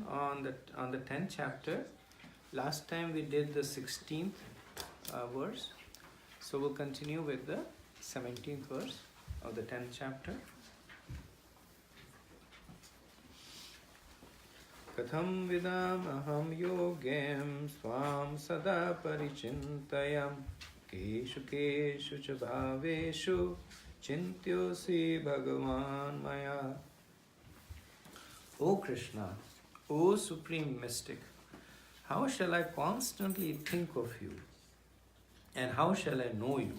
on the 10th chapter. Last time we did the 16th verse, so we'll continue with the 17th verse of the 10th chapter. Katham vidam aham yogem swam sada parichintayam keshu keshu cha bhaveshu chintyosi bhagavan maya. O Krishna, O Supreme Mystic, how shall I constantly think of you? And how shall I know you?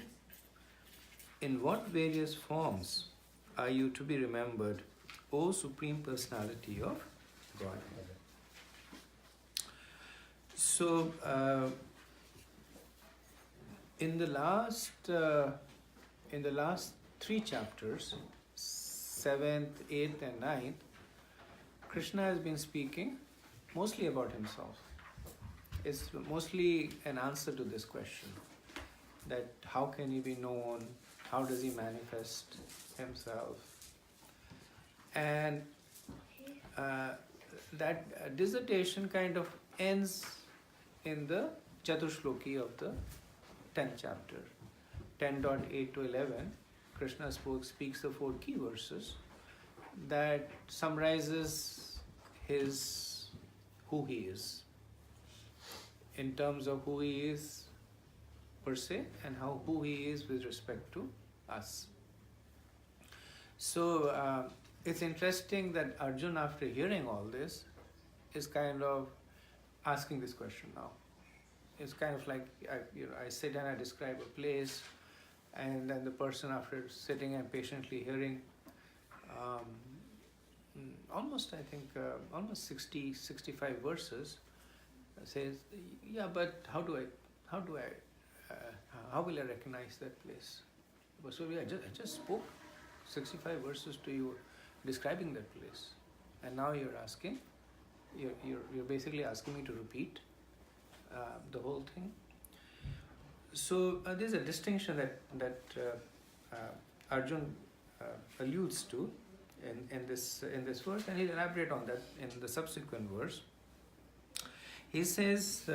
In what various forms are you to be remembered, O Supreme Personality of Godhead? So, in the last 3 chapters, 7th, 8th, and 9th, Krishna has been speaking mostly about himself. It's mostly an answer to this question, that how can he be known, how does he manifest himself, and that dissertation kind of ends in the Chatushloki of the 10th chapter. 10.8 to 11, Krishna speaks the 4 key verses that summarizes who he is, in terms of who he is per se and who he is with respect to us. So it's interesting that Arjuna, after hearing all this, is kind of asking this question now. It's kind of like I sit and I describe a place, and then the person, after sitting and patiently hearing almost 60, 65 verses, says, yeah, but how will I recognize that place? So I just spoke 65 verses to you describing that place, and now you're basically asking me to repeat the whole thing. So there's a distinction that Arjun alludes to in this verse, and he'll elaborate on that in the subsequent verse. He says,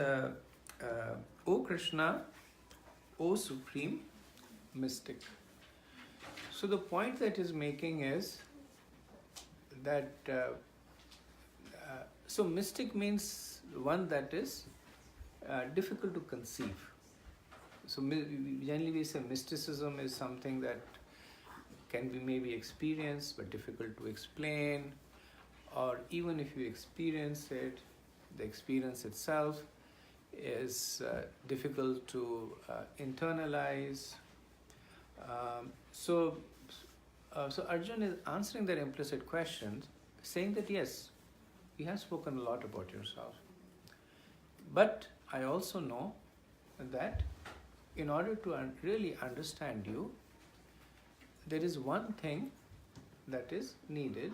O Krishna, O Supreme Mystic. So the point that he's making is that so mystic means one that is difficult to conceive. So generally we say mysticism is something that can be maybe experienced but difficult to explain, or even if you experience it, the experience itself is difficult to internalize. So Arjuna is answering that implicit question, saying that yes, you have spoken a lot about yourself, but I also know that in order to really understand you, there is one thing that is needed,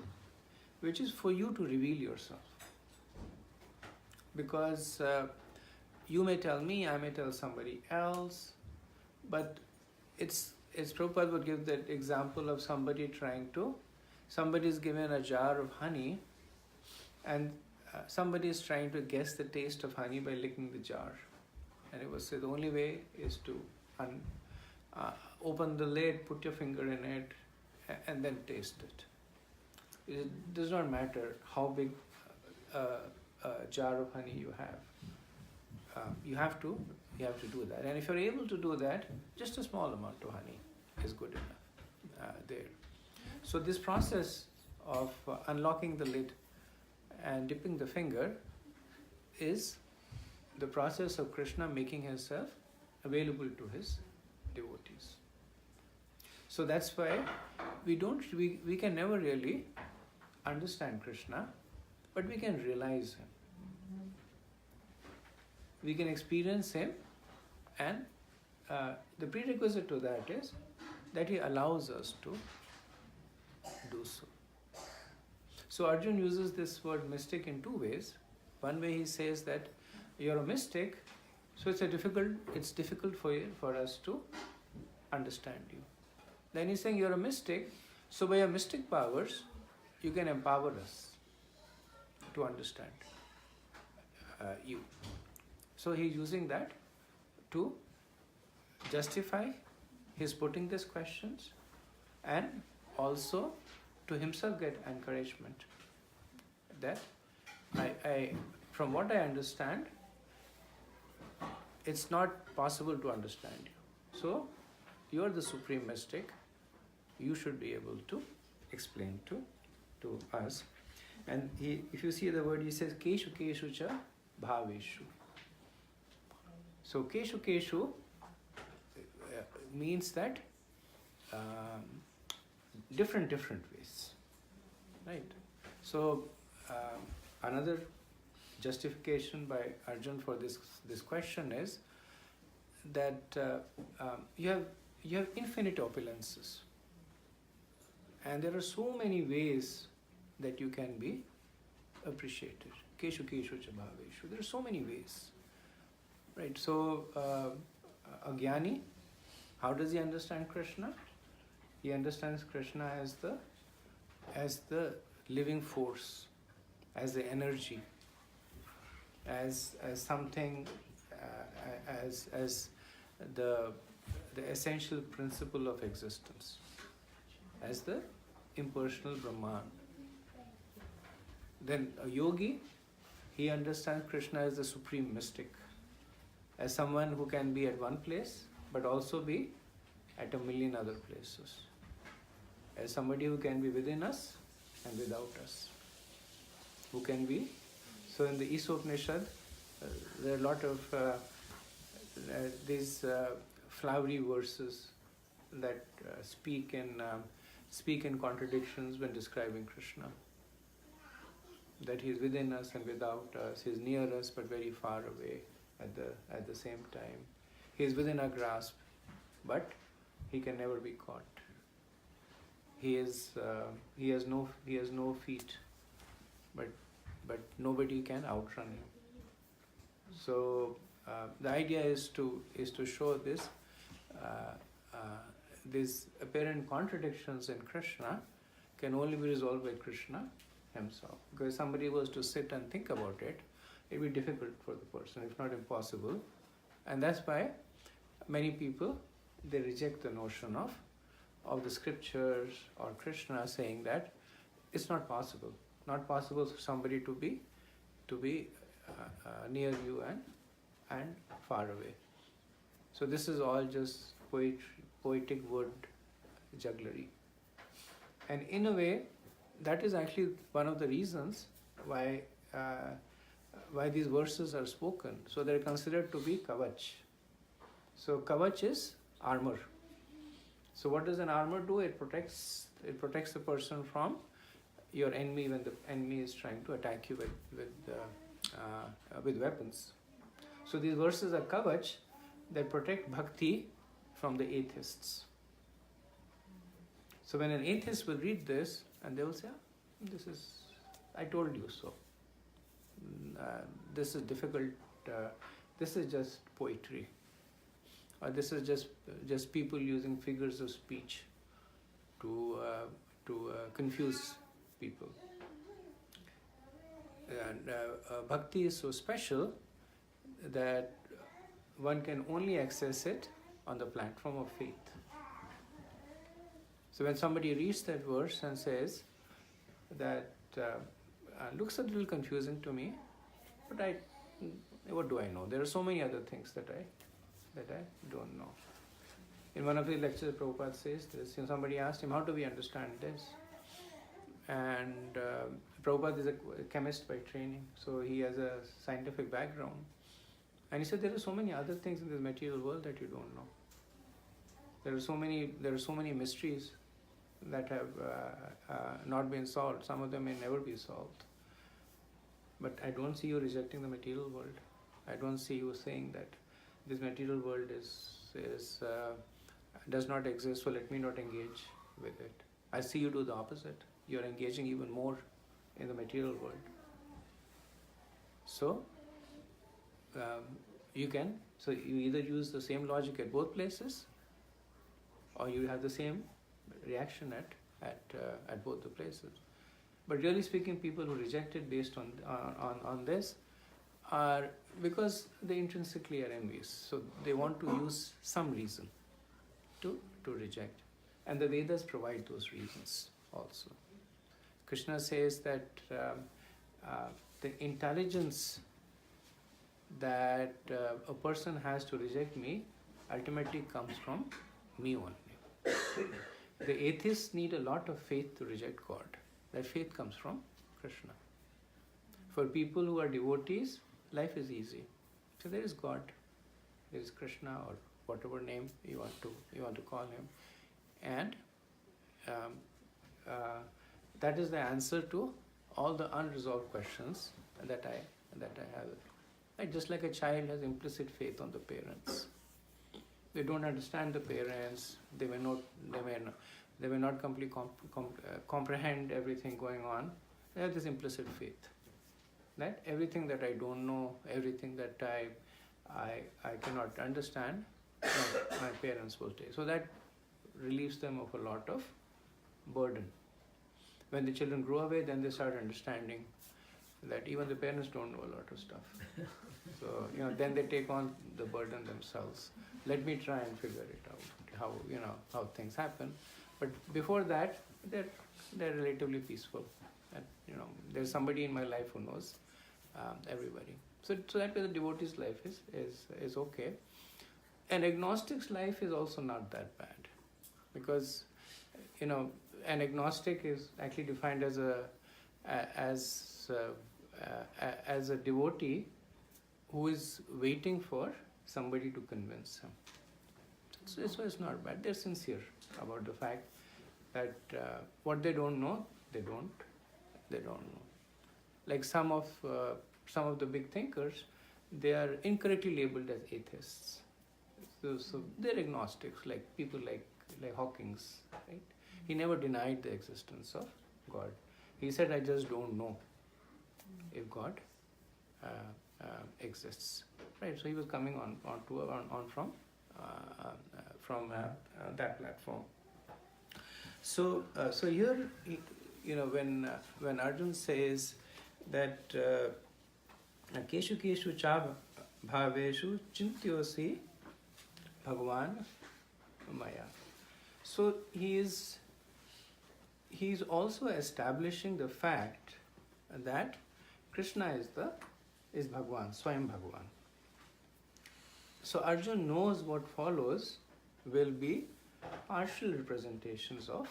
which is for you to reveal yourself. Because you may tell me, I may tell somebody else, but it's Prabhupada would give that example of somebody is given a jar of honey, and somebody is trying to guess the taste of honey by licking the jar. And it was said the only way is to open the lid, put your finger in it, and then taste it. It does not matter how big a jar of honey you have. You have to do that. And if you're able to do that, just a small amount of honey is good enough there. So this process of unlocking the lid and dipping the finger is the process of Krishna making himself available to his devotees. So that's why we can never really understand Krishna, but we can realize him. We can experience him, and the prerequisite to that is that he allows us to do so. So Arjuna uses this word mystic in 2 ways. One way he says that you're a mystic, so it's difficult for us to understand you. Then he's saying you're a mystic, so by your mystic powers, you can empower us to understand you. So he's using that to justify his putting these questions, and also to himself get encouragement that I from what I understand, it's not possible to understand you. So you are the supreme mystic. You should be able to explain to us. And if you see the word, he says keshu keshu cha bhaveshu. So keshu keshu means that different ways, right? So another justification by Arjun for this question is that you have infinite opulences, and there are so many ways that you can be appreciated. Keshu keshu cha bhaveshu. There are so many ways, right? So a jnani, how does he understand Krishna? He understands Krishna as the living force, as the energy, as something, as the essential principle of existence, as the impersonal Brahman. Then a yogi, he understands Krishna as the supreme mystic, as someone who can be at one place but also be at a million other places, as somebody who can be within us and without us, who can be. So in the Isopnishad, there are a lot of these flowery verses that speak in contradictions when describing Krishna. That he is within us and without us. He is near us but very far away at the same time. He is within our grasp, but he can never be caught. He has no feet, but nobody can outrun him. So the idea is to show these apparent contradictions in Krishna can only be resolved by Krishna himself. Because if somebody was to sit and think about it, it would be difficult for the person, if not impossible. And that's why many people, they reject the notion of the scriptures or Krishna saying that it's not possible for somebody to be near you and far away. So this is all just poetic word jugglery. And in a way, that is actually one of the reasons why these verses are spoken. So they're considered to be kavach. So kavach is armor. So what does an armor do? It protects the person from your enemy when the enemy is trying to attack you with weapons. So these verses are kavach that protect bhakti from the atheists. So when an atheist will read this, and they will say, I told you so. This is difficult. This is just poetry. Or this is just people using figures of speech to confuse people. And bhakti is so special that one can only access it on the platform of faith. So when somebody reads that verse and says that looks a little confusing to me, but what do I know? There are so many other things that I don't know. In one of the lectures, Prabhupada says this. Somebody asked him, how do we understand this? And Prabhupada is a chemist by training, so he has a scientific background. And he said there are so many other things in this material world that you don't know. There are so many mysteries that have not been solved. Some of them may never be solved. But I don't see you rejecting the material world. I don't see you saying that this material world does not exist, so let me not engage with it. I see you do the opposite. You're engaging even more in the material world. So you either use the same logic at both places, or you have the same reaction at both the places. But really speaking, people who reject it based on this are because they intrinsically are envious. So they want to use some reason to reject. And the Vedas provide those reasons also. Krishna says that the intelligence that a person has to reject me ultimately comes from me only. The atheists need a lot of faith to reject God. That faith comes from Krishna. For people who are devotees, life is easy. So there is God, there is Krishna, or whatever name you want to call him, and that is the answer to all the unresolved questions that I have. Like just like a child has implicit faith on the parents. They don't understand the parents. They may not completely comprehend everything going on. They have this implicit faith that everything that I don't know, everything that I cannot understand, my parents will take. So that relieves them of a lot of burden. When the children grow away, then they start understanding that even the parents don't know a lot of stuff. So, then they take on the burden themselves. Let me try and figure it out, how things happen. But before that, they're relatively peaceful. And, there's somebody in my life who knows everybody. So that way the devotee's life is okay. An agnostic's life is also not that bad, because an agnostic is actually defined as a devotee who is waiting for somebody to convince him. So it's not bad. They're sincere about the fact that what they don't know, they don't know. Like some of the big thinkers, they are incorrectly labeled as atheists. So they're agnostics, like people like Hawkins, right? He never denied the existence of God. He said, I just don't know if God exists, right? So he was coming on from that platform. So here, when Arjun says that keshu chap bhaveshu chintyosi bhagwan maya. So he's also establishing the fact that Krishna is Bhagwan, Swayam Bhagwan. So Arjun knows what follows will be partial representations of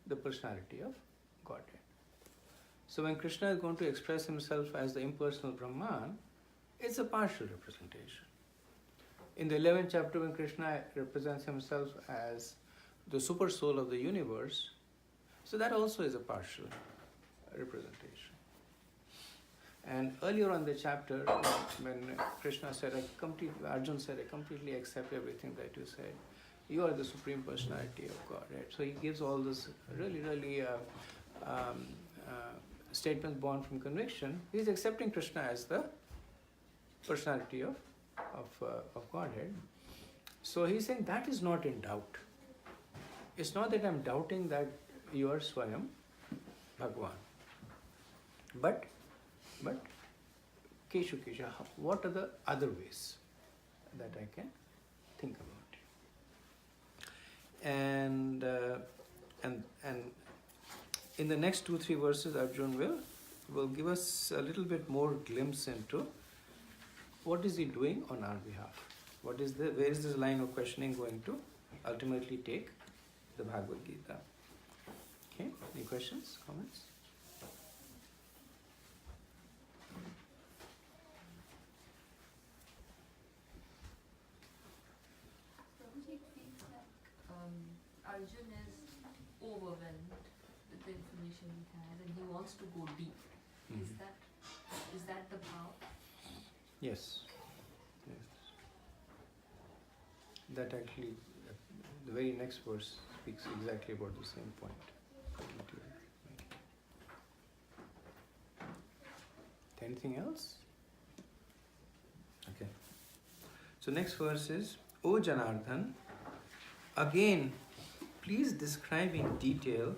the personality of Godhead. So when Krishna is going to express himself as the impersonal Brahman, it's a partial representation. In the 11th chapter, when Krishna represents himself as the super soul of the universe, so that also is a partial representation. And earlier on the chapter, when Krishna said, Arjun said, I completely accept everything that you said. You are the Supreme Personality of God, right? So he gives all this really statements born from conviction. He's accepting Krishna as the personality of Godhead. So he's saying that is not in doubt. It's not that I'm doubting that you are Swayam Bhagwan. But Keshu, what are the other ways that I can think about it? And in the next 2-3 verses, Arjun will give us a little bit more glimpse into what is he doing on our behalf. Where is this line of questioning going to ultimately take the Bhagavad Gita? Okay, any questions, comments? Arjun is overwhelmed with the information he has and he wants to go deep. Is that the power? Yes. That actually, the very next verse speaks exactly about the same point. Anything else? Okay. So next verse is, O Janardhan, again, please describe in detail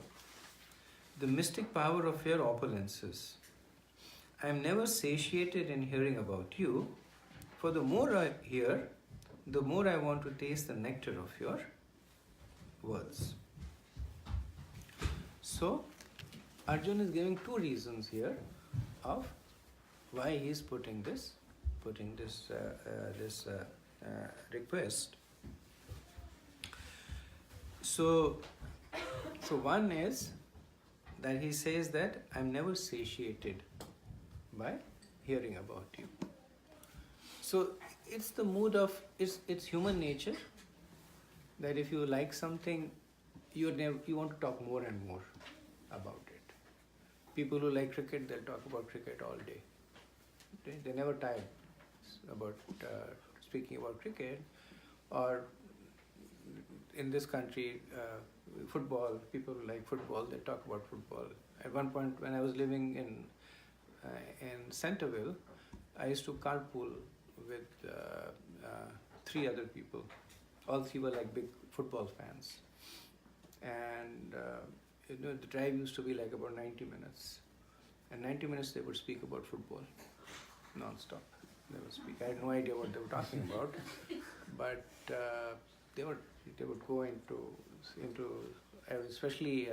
the mystic power of your opulences. I am never satiated in hearing about you, for the more I hear, the more I want to taste the nectar of your words. So, Arjuna is giving two reasons here of why he is putting this request. So one is that he says that I'm never satiated by hearing about you. So it's the mood of it's human nature that if you like something, you want to talk more and more about it. People who like cricket, they'll talk about cricket all day. They never tire about speaking about cricket. Or in this country, football. People who like football, they talk about football. At one point, when I was living in Centerville, I used to carpool with 3 other people. All 3 were like big football fans, and the drive used to be like about 90 minutes. And 90 minutes they would speak about football, non-stop. They would speak. I had no idea what they were talking about, but they would go into especially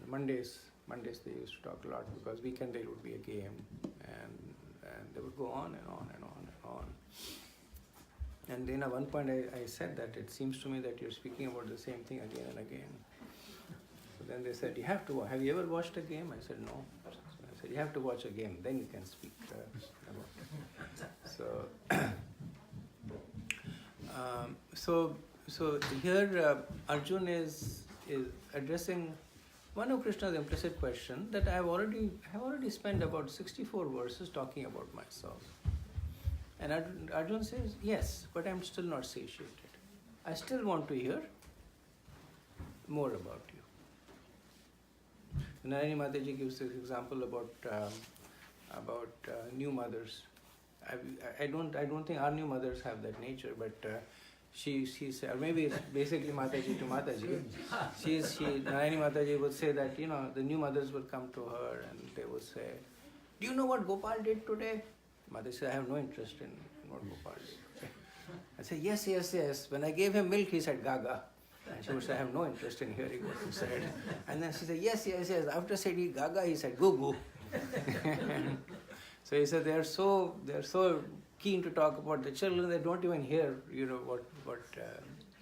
Mondays. Mondays they used to talk a lot because weekend there would be a game, and they would go on and on and on and on. And then at one point I said that it seems to me that you're speaking about the same thing again and again. So then they said, have you ever watched a game? I said, no. So I said, you have to watch a game, then you can speak about it. So here Arjun is addressing one of Krishna's implicit question that I have already spent about 64 verses talking about myself. And Arjun says, yes, but I'm still not satiated. I still want to hear more about you. Narayani Mataji gives this example about new mothers. I don't think our new mothers have that nature, but she said, or maybe it's basically Mataji to Mataji. Narayani Mataji would say that the new mothers would come to her and they would say, do you know what Gopal did today? Mataji said, I have no interest in what Gopal did. I said, yes. When I gave him milk, he said Gaga. And she would say, I have no interest in hearing what you said. And then she said, yes. After saying Gaga, he said, Goo. So he said, they're so keen to talk about the children, they don't even hear,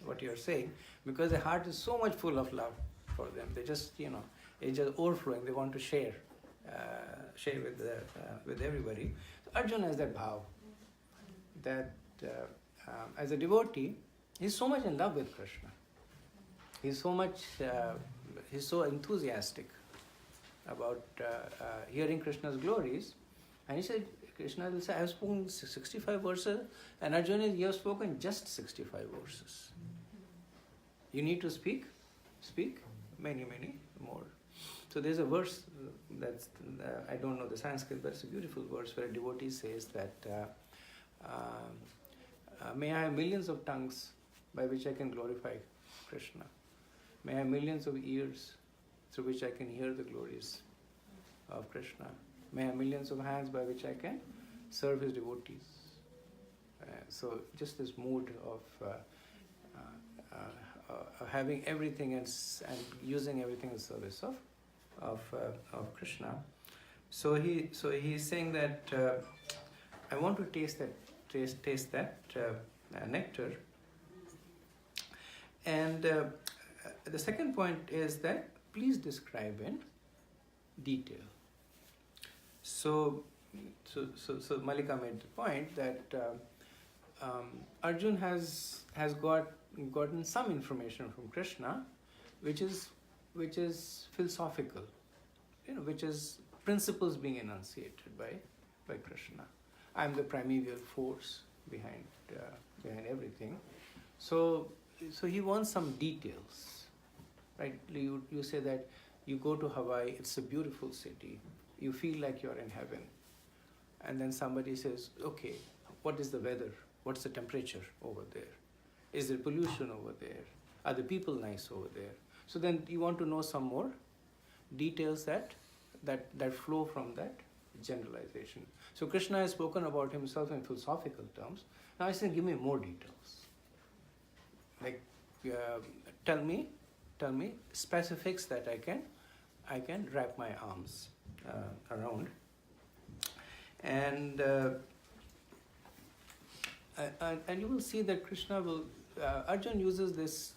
what you're saying, because their heart is so much full of love for them. They just, it's just overflowing. They want to share with everybody. So Arjuna has that bhav that as a devotee, he's so much in love with Krishna. He's so enthusiastic about hearing Krishna's glories. And he said, Krishna will say, I have spoken 65 verses, and Arjuna, you have spoken just 65 verses. You need to speak many more. So there's a verse that's, I don't know the Sanskrit, but it's a beautiful verse where a devotee says that, may I have millions of tongues by which I can glorify Krishna. May I have millions of ears through which I can hear the glories of Krishna. May I have millions of hands by which I can serve his devotees. So just this mood of having everything and using everything in service of Krishna. So he's saying that I want to taste that nectar. And the second point is that please describe in detail. So Malika made the point that Arjun has gotten some information from Krishna, which is philosophical, which is principles being enunciated by Krishna. I am the primeval force behind everything. So he wants some details, right? You say that you go to Hawaii, it's a beautiful city. You feel like you're in heaven. And then somebody says, okay, what is the weather? What's the temperature over there? Is there pollution over there? Are the people nice over there? So then you want to know some more details that flow from that generalization. So Krishna has spoken about himself in philosophical terms. Now I say, give me more details. Like, tell me specifics that I can wrap my arms around. And you will see that Krishna will. Arjun uses this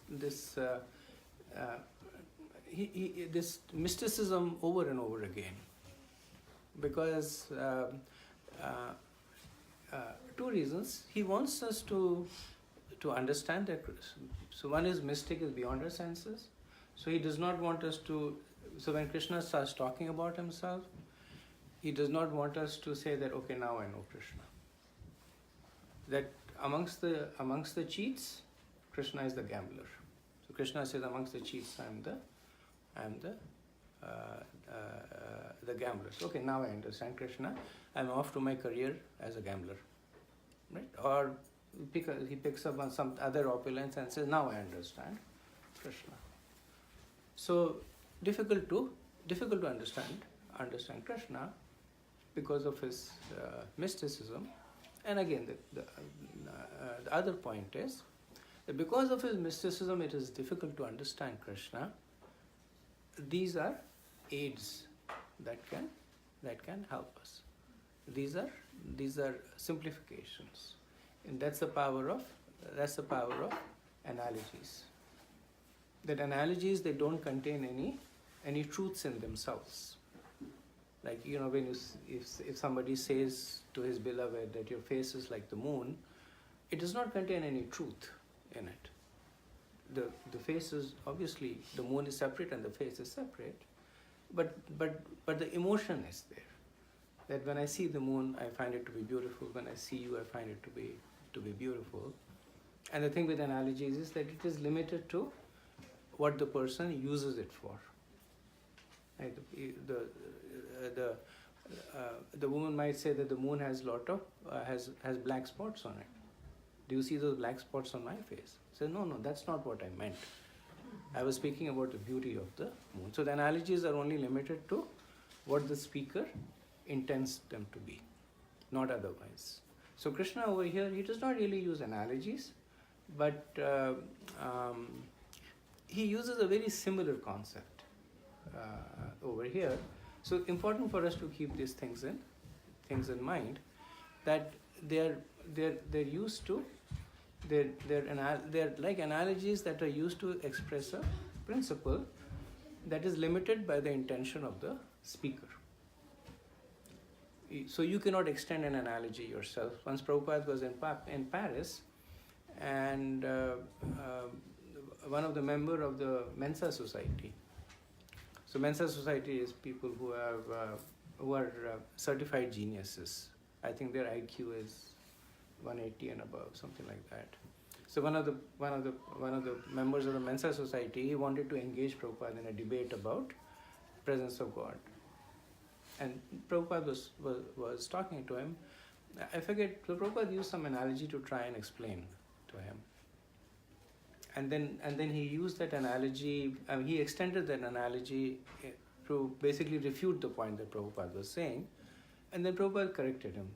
mysticism over and over again, because two reasons. He wants us to understand that. So one is mystic is beyond our senses. So he does not want us to. So when Krishna starts talking about himself, he does not want us to say that, okay, now I know Krishna. That amongst the cheats, Krishna is the gambler. So Krishna says, amongst the cheats, I am the gambler. So, okay, now I understand Krishna. I'm off to my career as a gambler, right? Or he picks up on some other opulence and says, now I understand Krishna. So difficult to understand Krishna because of his mysticism. And again, the other point is that because of his mysticism, it is difficult to understand Krishna. These are aids that can help us. These are simplifications, and that's the power of analogies. That analogies, they don't contain any truths in themselves. Like, when if somebody says to his beloved that your face is like the moon, it does not contain any truth in it. The face is, obviously, the moon is separate and the face is separate, but the emotion is there. That when I see the moon, I find it to be beautiful. When I see you, I find it to be beautiful. And the thing with analogies is that it is limited to what the person uses it for. Right? The woman might say that the moon has has black spots on it. Do you see those black spots on my face? Say, no, that's not what I meant. I was speaking about the beauty of the moon. So the analogies are only limited to what the speaker intends them to be, not otherwise. So Krishna over here, he does not really use analogies, but he uses a very similar concept over here. So important for us to keep these things in mind, that they're used to. They're like analogies that are used to express a principle that is limited by the intention of the speaker. So you cannot extend an analogy yourself. Once Prabhupada was in Paris, and one of the members of the Mensa Society. So Mensa Society is people who are certified geniuses. I think their IQ is 180 and above, something like that. So one of the members of the Mensa Society, he wanted to engage Prabhupada in a debate about presence of God. And Prabhupada was talking to him. I forget, so Prabhupada used some analogy to try and explain to him. And then he used that analogy, he extended that analogy to basically refute the point that Prabhupada was saying. And then Prabhupada corrected him,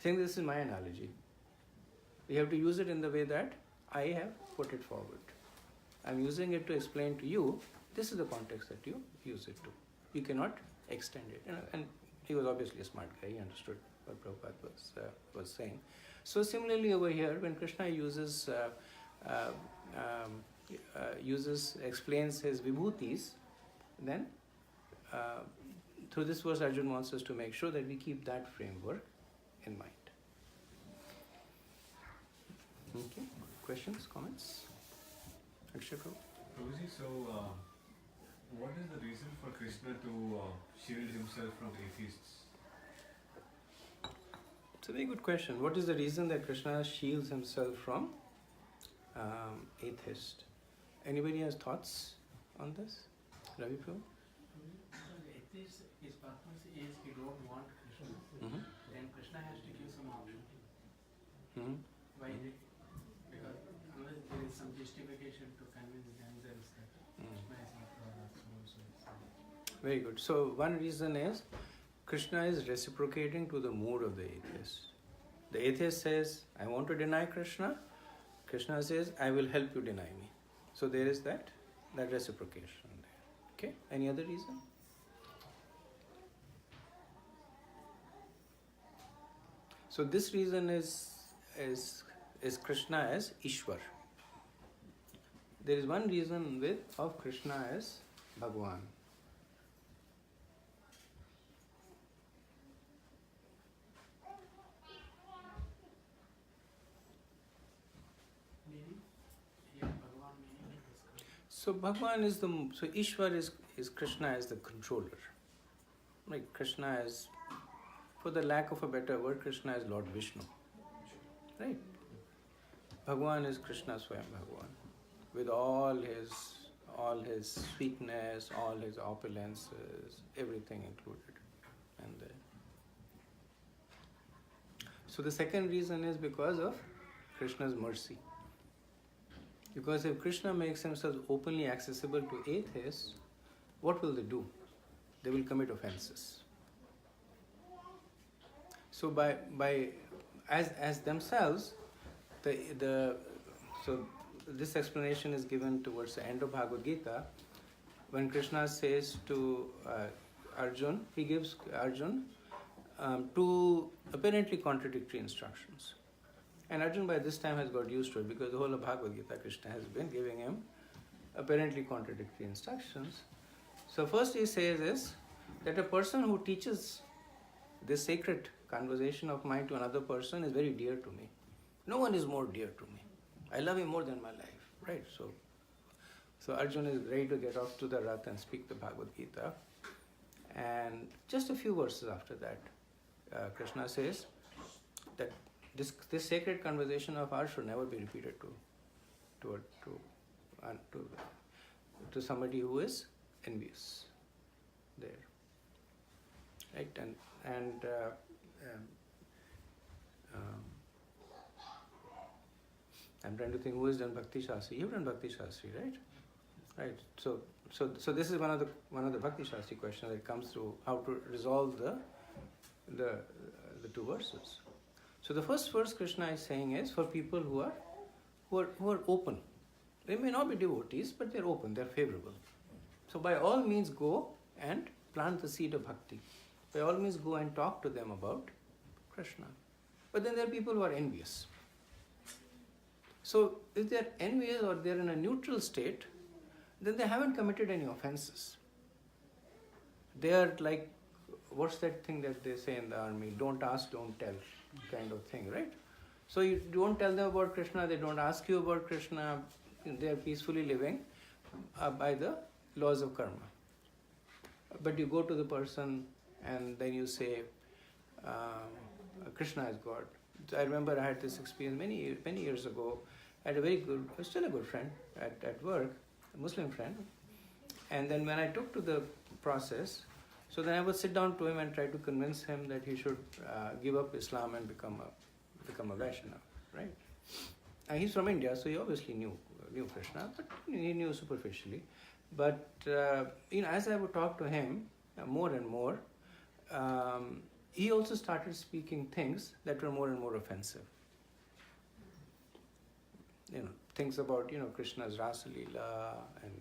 saying, this is my analogy. You have to use it in the way that I have put it forward. I'm using it to explain to you, this is the context that you use it to. You cannot extend it. And he was obviously a smart guy, he understood what Prabhupada was saying. So similarly over here, when Krishna explains his vibhutis, then through this verse Arjun wants us to make sure that we keep that framework in mind. Okay, questions, comments? Akshay Prabhu? Prabhuji, so what is the reason for Krishna to shield himself from atheists? It's a very good question. What is the reason that Krishna shields himself from atheists? Anybody has thoughts on this? Ravi Prabhu? Atheist, his purpose is he don't want Krishna. Mm-hmm. Then Krishna has to give some option. Mm-hmm. Why? Because unless there is some justification to convince themselves that Krishna is not God, so. Very good. So one reason is Krishna is reciprocating to the mood of the atheist. The atheist says, I want to deny Krishna. Krishna says, I will help you deny me. So there is that reciprocation there. Okay? Any other reason? So this reason is Krishna as Ishwar. There is one reason of Krishna as Bhagwan. So Bhagwan is so Ishwar is Krishna as the controller. Like Krishna is, for the lack of a better word, Krishna is Lord Vishnu. Right? Bhagwan is Krishna Swayam Bhagwan. With all his sweetness, all his opulences, everything included. And so the second reason is because of Krishna's mercy. Because if Krishna makes himself openly accessible to atheists, what will they do? They will commit offenses. So as themselves, so this explanation is given towards the end of Bhagavad Gita, when Krishna says to Arjun, he gives Arjun two apparently contradictory instructions. And Arjun by this time has got used to it, because the whole of Bhagavad Gita, Krishna has been giving him apparently contradictory instructions. So first he says is that a person who teaches this sacred conversation of mine to another person is very dear to me. No one is more dear to me. I love him more than my life, right? So Arjun is ready to get off to the Rath and speak the Bhagavad Gita. And just a few verses after that, Krishna says that this sacred conversation of ours should never be repeated to somebody who is envious there, right? I'm trying to think who has done Bhakti Shastri. You've done Bhakti Shastri, right? Right. So this is one of the Bhakti Shastri questions that comes through, how to resolve the two verses. So the first verse Krishna is saying is for people who are open. They may not be devotees, but they're open, they're favorable. So by all means go and plant the seed of bhakti. By all means go and talk to them about Krishna. But then there are people who are envious. So if they're envious or they're in a neutral state, then they haven't committed any offenses. They are like, what's that thing that they say in the army? Don't ask, don't tell kind of thing, right? So you don't tell them about Krishna, they don't ask you about Krishna, they are peacefully living by the laws of karma. But you go to the person and then you say, Krishna is God. So I remember I had this experience many years ago. I had still a good friend at work, a Muslim friend. And then when I took to the process, so then I would sit down to him and try to convince him that he should give up Islam and become a Vaishnava, right? And he's from India, so he obviously knew Krishna, but he knew superficially. But as I would talk to him more and more, he also started speaking things that were more and more offensive. Things about Krishna's Rasa Leela and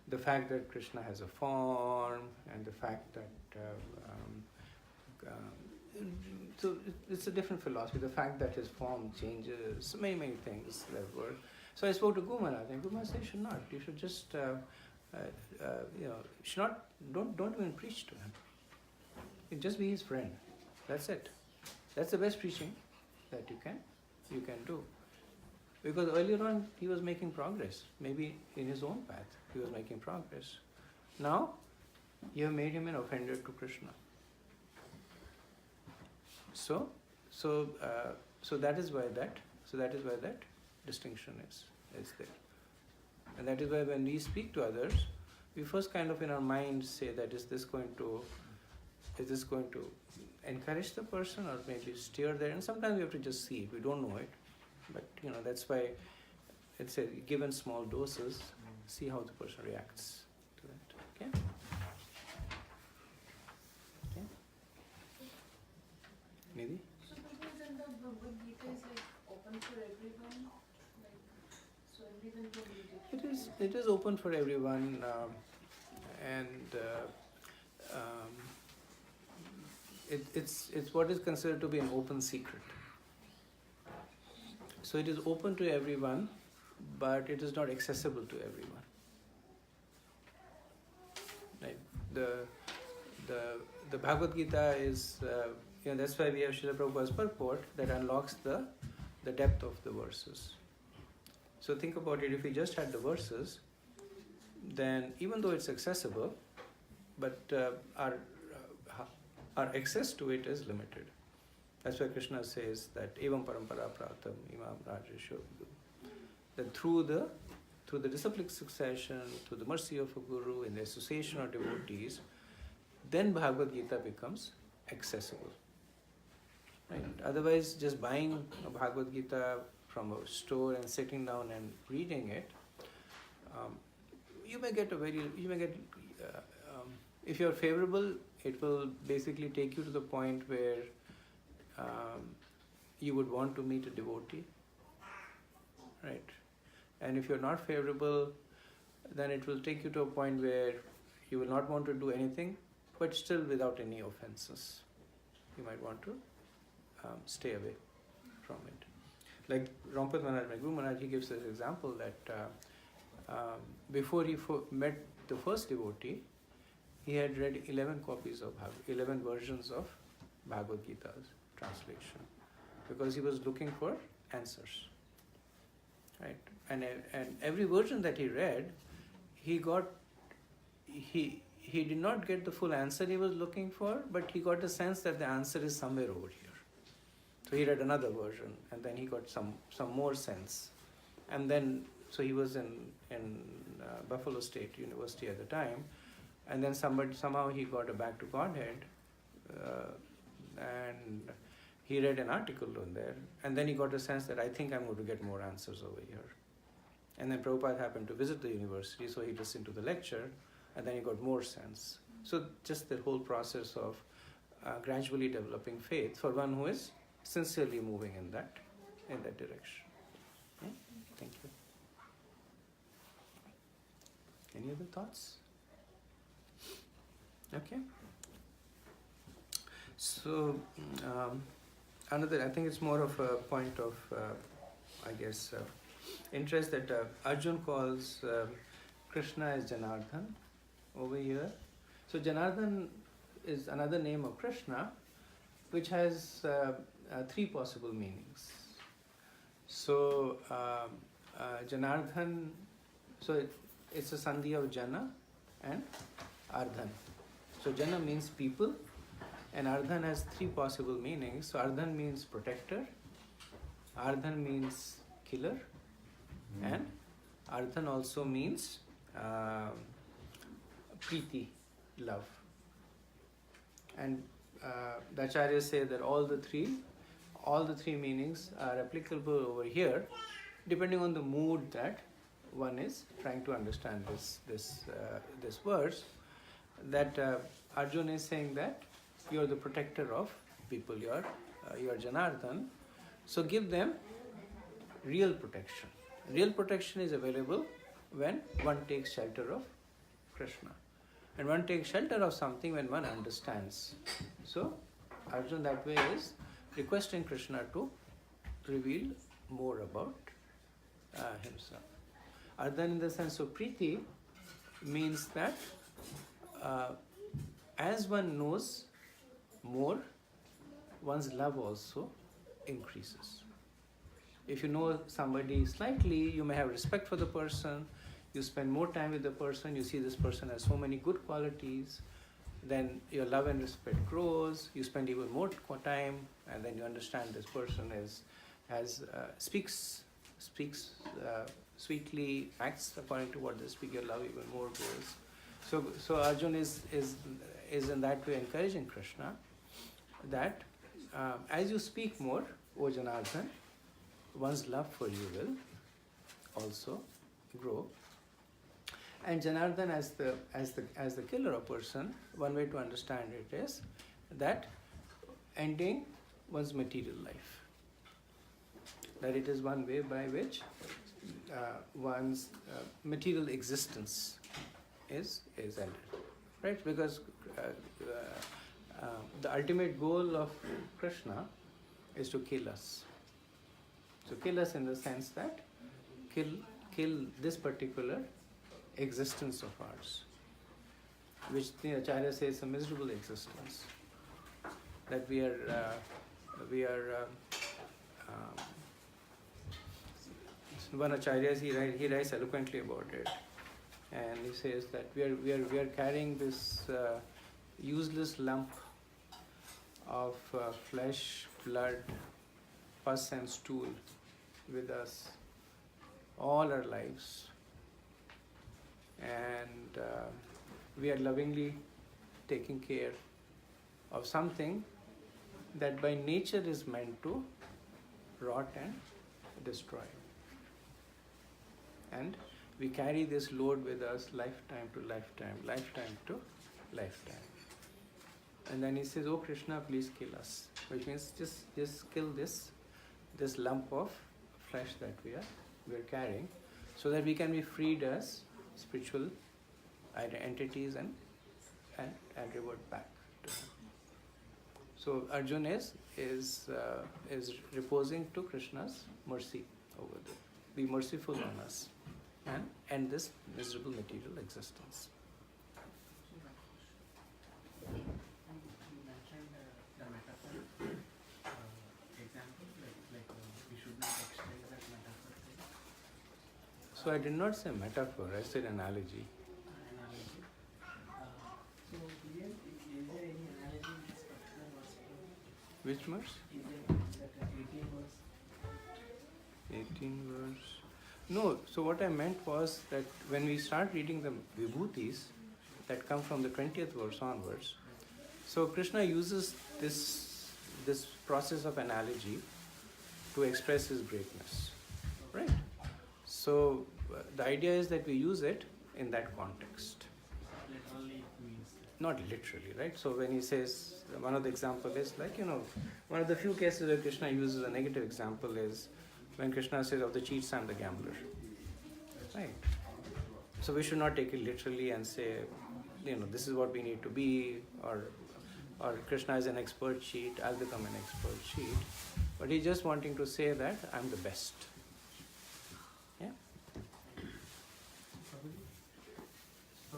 the fact that Krishna has a form, and the fact that so it's a different philosophy. The fact that his form changes, many things that were. So I spoke to Gumaraj, and Gumaraj said, you should just don't even preach to him. You just be his friend. That's it. That's the best preaching that you can do. Because earlier on he was making progress. Maybe in his own path he was making progress. Now you have made him an offender to Krishna. So that is why that distinction is there. And that is why when we speak to others, we first kind of in our mind say that is this going to encourage the person or maybe steer there, and sometimes we have to just see it. We don't know it. But that's why it's given small doses, see how the person reacts to it. Okay? It is open for everyone, and it's what is considered to be an open secret. So it is open to everyone, but it is not accessible to everyone. Right? The Bhagavad Gita is, that's why we have Srila Prabhupada's purport that unlocks the depth of the verses. So think about it, if we just had the verses, then even though it's accessible, but our access to it is limited. That's why Krishna says that evam parampara pratam imam rajesho, that through the disciplic succession, through the mercy of a guru, in the association of devotees, then Bhagavad Gita becomes accessible. Right? Otherwise, just buying a Bhagavad Gita from a store and sitting down and reading it, if you're favorable, it will basically take you to the point where you would want to meet a devotee, right? And if you're not favorable, then it will take you to a point where you will not want to do anything, but still without any offenses. You might want to stay away from it. Like Rampad Maharaj, my Guru Maharaj, he gives this example that before he met the first devotee, he had read 11 versions of Bhagavad Gita's translation, because he was looking for answers, right? And every version that he read, he did not get the full answer he was looking for, but he got a sense that the answer is somewhere over here. So he read another version, and then he got some more sense. And then, so he was in Buffalo State University at the time, and then somehow he got a Back to Godhead, and he read an article on there, and then he got a sense that I think I'm going to get more answers over here. And then Prabhupada happened to visit the university, so he listened to the lecture, and then he got more sense. So just the whole process of gradually developing faith for one who is sincerely moving in that direction. Yeah? Thank you. Any other thoughts? Okay. So another, I think it's more of a point of, interest that Arjun calls Krishna as Janardhan over here. So Janardhan is another name of Krishna, which has three possible meanings. So Janardhan, so it's a sandhi of Jana and Ardhan. So Jana means people, and Ardhan has three possible meanings. So Ardhan means protector, Ardhan means killer, and Ardhan also means Preeti, love. And the acharyas say that all the three meanings are applicable over here, depending on the mood that one is trying to understand this verse. That Arjuna is saying that you are the protector of people, you are Janardhan. So give them real protection. Real protection is available when one takes shelter of Krishna. And one takes shelter of something when one understands. So Arjuna that way is requesting Krishna to reveal more about himself. Ardhan in the sense of Preeti means that as one knows more, one's love also increases. If you know somebody slightly, you may have respect for the person, you spend more time with the person, you see this person has so many good qualities, then your love and respect grows, you spend even more time, and then you understand this person speaks sweetly, acts according to what they speak, your love even more grows. So Arjuna is in that way encouraging Krishna that as you speak more, O Janardhan, one's love for you will also grow. And Janardhan as the killer of person, one way to understand it is that ending one's material life. That it is one way by which one's material existence is ended, right? Because the ultimate goal of Krishna is to kill us. So kill us in the sense that kill this particular existence of ours, which the Acharya says is a miserable existence. That we are one Acharya, he writes eloquently about it, and he says that we are carrying this useless lump of flesh, blood, pus and stool with us all our lives, and we are lovingly taking care of something that by nature is meant to rot and destroy. And we carry this load with us lifetime to lifetime, lifetime to lifetime. And then he says, "Oh Krishna, please kill us," which means just kill this lump of flesh that we are carrying, so that we can be freed as spiritual entities and revert back to him. So Arjuna is reposing to Krishna's mercy over there. Be merciful on us and end this miserable material existence. You mentioned the metaphor example, like we should not extend that metaphor to So I did not say metaphor, I said analogy. analogy. So here, is there any analogy in this particular verse? Which verse? Is there that 18 verse? 18 verse. No, so what I meant was that when we start reading the vibhutis that come from the 20th verse onwards, so Krishna uses this process of analogy to express his greatness, right? So the idea is that we use it in that context. Literally it means that. Not literally, right? So when he says, one of the example is like, one of the few cases where Krishna uses a negative example is when Krishna says, "Of the cheats I'm the gambler." Right? So we should not take it literally and say, this is what we need to be, or Krishna is an expert cheat, I'll become an expert cheat. But he's just wanting to say that I'm the best. Yeah? So,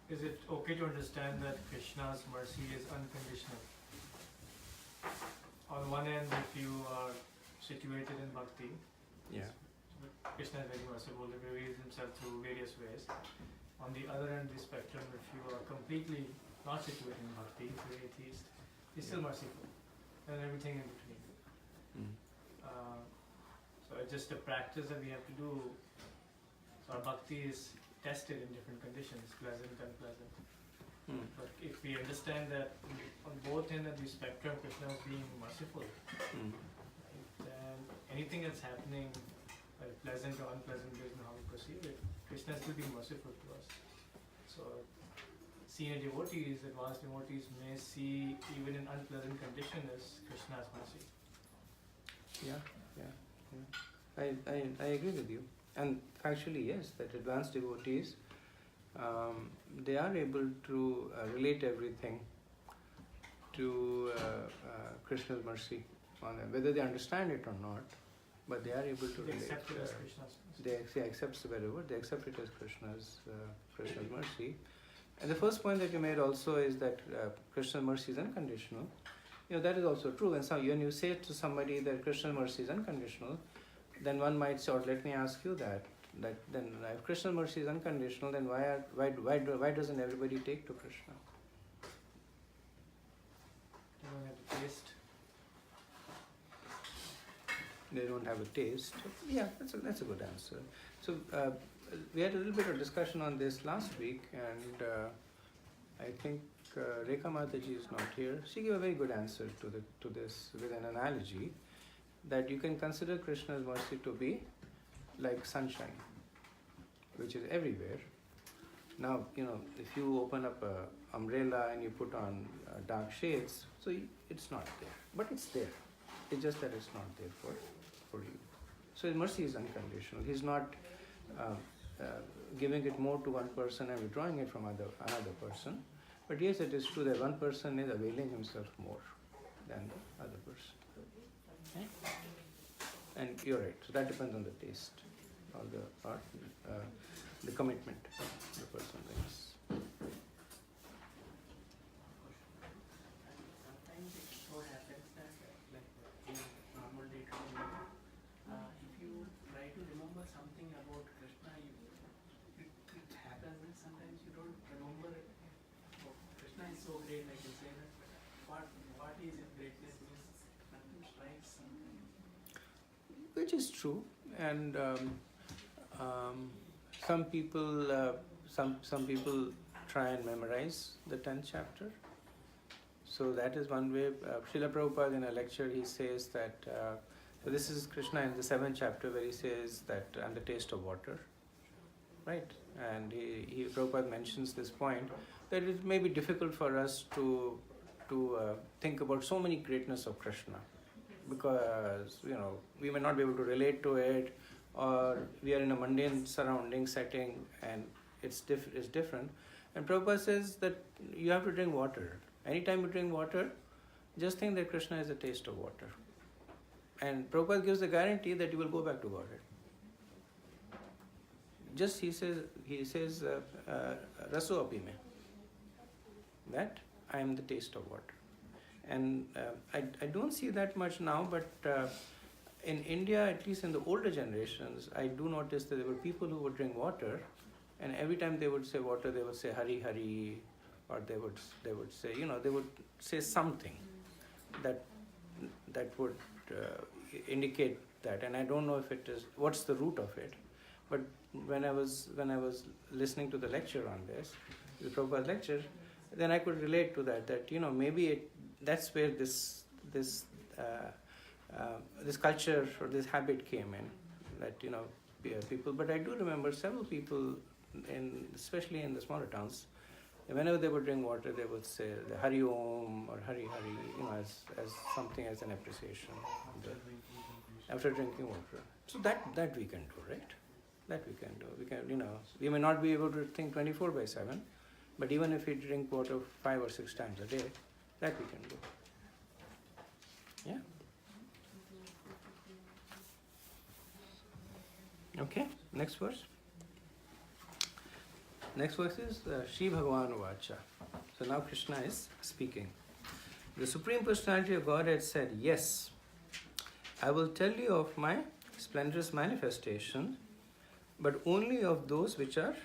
is it okay to understand that Krishna's mercy is unconditional? On one end, if you are situated in bhakti, Yeah. Krishna is very merciful, he reveals himself through various ways. On the other end of the spectrum, if you are completely not situated in bhakti, if you're atheist, he's still merciful, and everything in between. Mm. So it's just a practice that we have to do. So our bhakti is tested in different conditions, pleasant, unpleasant. Mm. But if we understand that on both ends of the spectrum, Krishna is being merciful, Mm. then anything that's happening, whether pleasant or unpleasant based on how we perceive it, Krishna is still being merciful to us. So senior devotees, advanced devotees may see even in unpleasant condition as Krishna's mercy. Yeah. I agree with you. And actually, yes, that advanced devotees, they are able to relate everything to Krishna's mercy on them, whether they understand it or not, but they are able to They relate. accept it as Krishna's mercy. They accept wherever, they accept it as Krishna's mercy. And the first point that you made also is that Krishna's mercy is unconditional. That is also true. And so when you say to somebody that Krishna's mercy is unconditional, then one might say, or let me ask you that then if Krishna's mercy is unconditional, then why doesn't everybody take to Krishna? They don't have to taste. They don't have a taste. Yeah, that's a good answer. So we had a little bit of discussion on this last week, and I think Rekha Mataji is not here. She gave a very good answer to this with an analogy that you can consider Krishna's mercy to be like sunshine, which is everywhere. Now, if you open up an umbrella and you put on dark shades, so it's not there, but it's there. It's just that it's not there for you. So his mercy is unconditional. He's not giving it more to one person and withdrawing it from another person. But yes, it is true that one person is availing himself more than the other person. Okay? And you're right. So that depends on the taste or the commitment the person brings. Sometimes it so happens that, like in normal day-to-day life, if you try to remember something about Krishna, it happens that sometimes you don't remember it. Oh, Krishna is so great, I can say that. But what is his greatness means nothing strikes sometimes. Which is true, and some people try and memorize the 10th chapter. So that is one way. Srila Prabhupada in a lecture he says that. So this is Krishna in the 7th chapter where he says that and the taste of water, right? And Prabhupada mentions this point that it may be difficult for us to think about so many greatness of Krishna, because we may not be able to relate to it, or we are in a mundane surrounding setting and it's different. And Prabhupada says that you have to drink water. Anytime you drink water, just think that Krishna is a taste of water. And Prabhupada gives the guarantee that you will go back to Godhead. Just he says Raso api mein, that I am the taste of water. And I don't see that much now, but in India, at least in the older generations, I do notice that there were people who would drink water, and every time they would say water, they would say Hari Hari, or they would say, they would say something that would indicate that. And I don't know if it is what's the root of it, but when I was listening to the lecture on this, the Prabhupada lecture, then I could relate to that maybe that's where this culture or this habit came in, that people. But I do remember several people, especially in the smaller towns, whenever they would drink water, they would say the Hari Om or Hari Hari, as something, as an appreciation after drinking water. So that we can do, right? That we can do. We can, we may not be able to think 24/7, but even if we drink water 5 or 6 times a day, that we can do. Yeah. Okay. Next verse. Next verse is Shri Bhagavan Vacha. So now Krishna is speaking. The Supreme Personality of Godhead said, "Yes, I will tell you of my splendorous manifestation, but only of those which are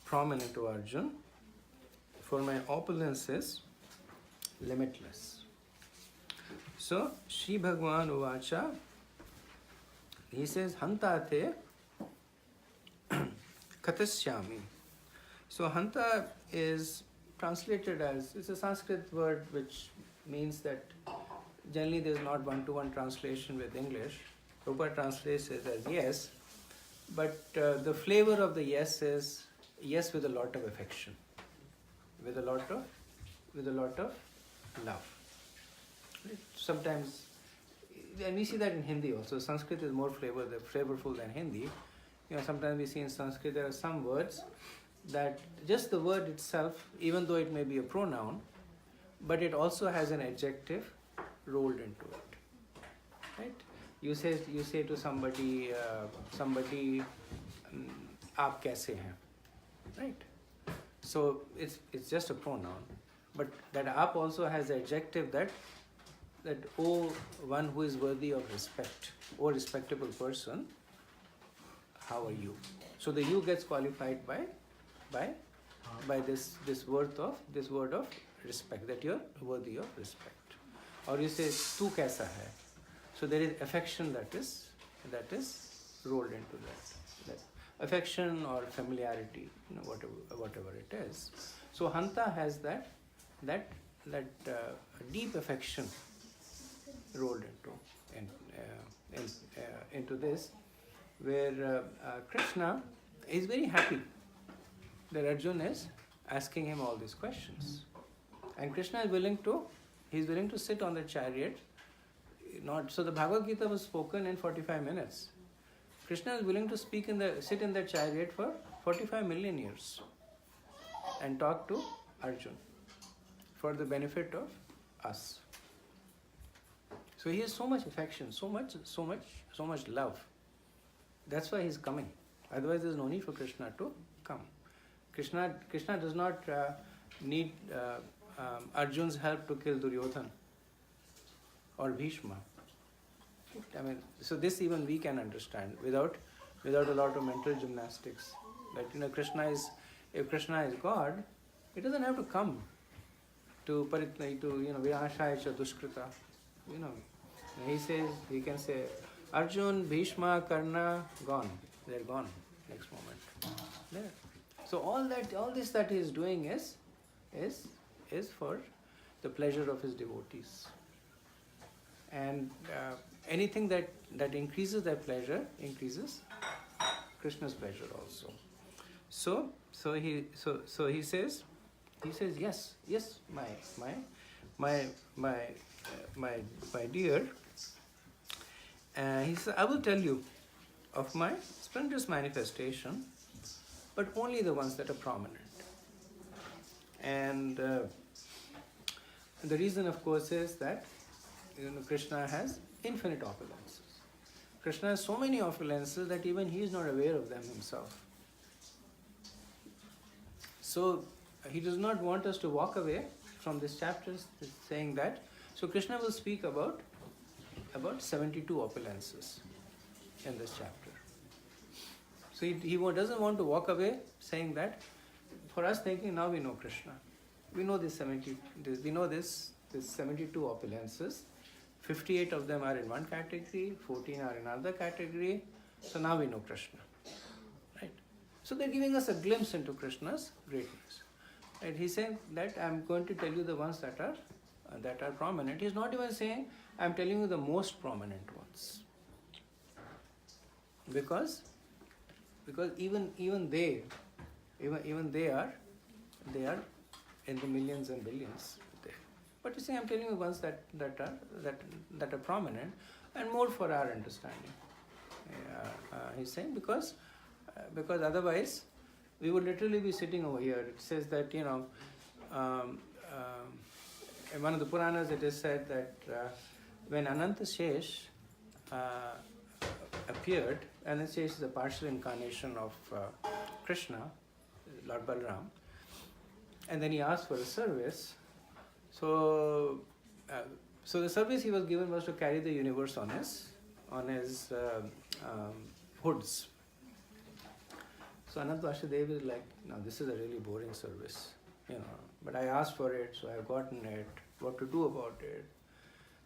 prominent to Arjun, for my opulence is limitless." So Shri Bhagavan Vacha, he says, "Hantate Katasyami." So Hanta is translated as, it's a Sanskrit word which means that generally there is not one-to-one translation with English. Prabhupada translates it as yes, but the flavor of the yes is yes with a lot of affection, with a lot of love. Right? Sometimes, and we see that in Hindi also. Sanskrit is more flavorful than Hindi. Sometimes we see in Sanskrit there are some words that just the word itself, even though it may be a pronoun, but it also has an adjective rolled into it. Right? You say to somebody, "Aap kaise hain?" Right? So it's just a pronoun, but that "aap" also has the adjective that "oh, one who is worthy of respect, oh respectable person, how are you?" So the "you" gets qualified by this word of respect, that you're worthy of respect. Or you say "tu kaisa hai," so there is affection that is rolled into that affection or familiarity, whatever it is. So Hanta has that deep affection rolled into this, where Krishna is very happy that Arjuna is asking him all these questions, and Krishna is willing to sit on the chariot. So the Bhagavad Gita was spoken in 45 minutes, Krishna is willing to sit in the chariot for 45 million years and talk to Arjun for the benefit of us. So he has so much affection, so much love. That's why he's coming. Otherwise, there's no need for Krishna to come. Krishna does not need Arjun's help to kill Duryodhana or Bhishma. I mean, so this even we can understand without a lot of mental gymnastics. That if Krishna is God, he doesn't have to come to Vinashaya cha Duskrita. He can say, Arjun, Bhishma, Karna, gone. They're gone next moment. There. So all this that he is doing is for the pleasure of his devotees. And anything that increases their pleasure increases Krishna's pleasure also. So he says yes, my dear. He says, I will tell you of my splendorous manifestation, but only the ones that are prominent. And the reason, of course, is that Krishna has infinite opulences. Krishna has so many opulences that even he is not aware of them himself. So he does not want us to walk away from this chapter saying that. So Krishna will speak about 72 opulences in this chapter. So he doesn't want to walk away saying that. For us thinking, now we know Krishna. We know this 72 opulences. 58 of them are in one category, 14 are in another category. So now we know Krishna. Right? So they're giving us a glimpse into Krishna's greatness. Right? He's saying that I'm going to tell you the ones that are prominent. He's not even saying I'm telling you the most prominent ones. Because even they are in the millions and billions there. But you see, I'm telling you ones that are prominent and more for our understanding. He's saying because otherwise we would literally be sitting over here. It says that in one of the Puranas it is said that when Ananta Shesh appeared, Ananta Shesh is a partial incarnation of Krishna, Lord Balaram, and then he asked for a service. So the service he was given was to carry the universe on his hoods. So Ananta Vasudeva is like, no, this is a really boring service, but I asked for it, so I've gotten it. What to do about it?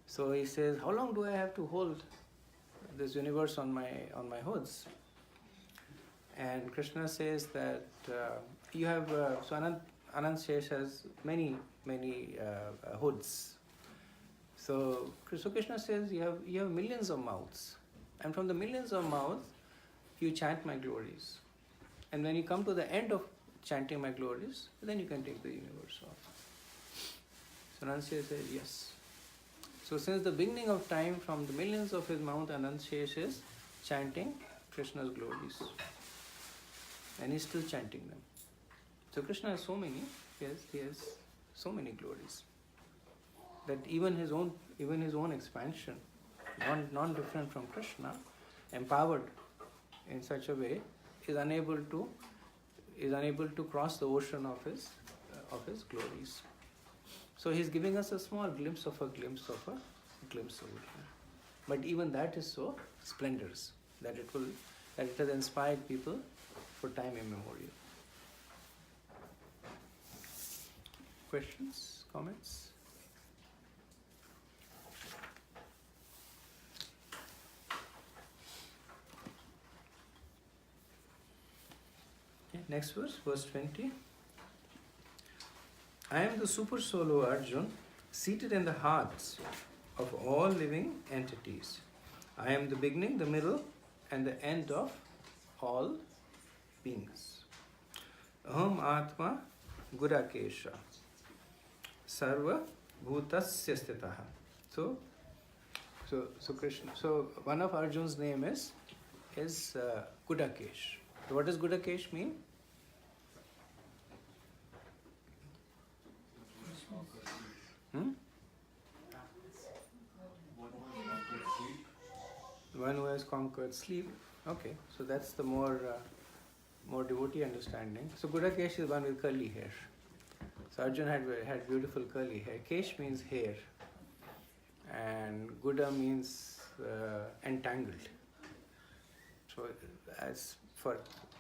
So he says, how long do I have to hold this universe on my hoods? And Krishna says that you have so Anant Shesh has many hoods. So Krishna says you have millions of mouths, and from the millions of mouths you chant my glories. And when you come to the end of chanting my glories, then you can take the universe off. So Anant Shesh says yes. So since the beginning of time, from the millions of his mouth, Anant Shesh is chanting Krishna's glories. And he's still chanting them. So Krishna has so many, he has so many glories. That even his own expansion, non-different from Krishna, empowered in such a way, is unable to cross the ocean of his glories. So he's giving us a small glimpse of a glimpse over here. But even that is so splendorous that it has inspired people for time immemorial. Questions, comments? Okay, next verse 20. I am the super soul, O Arjun, seated in the hearts of all living entities. I am the beginning, the middle, and the end of all beings. Aham Atma Gurakesha Sarva Bhutasya Sthitaha. So Krishna. So one of Arjun's name is is Gudakesh. So what does Gudakesh mean? Hmm? One who has conquered sleep. Okay, so that's the more devotee understanding. So Gudakesh is one with curly hair. So Arjun had beautiful curly hair. Kesh means hair, and Guda means entangled. So as for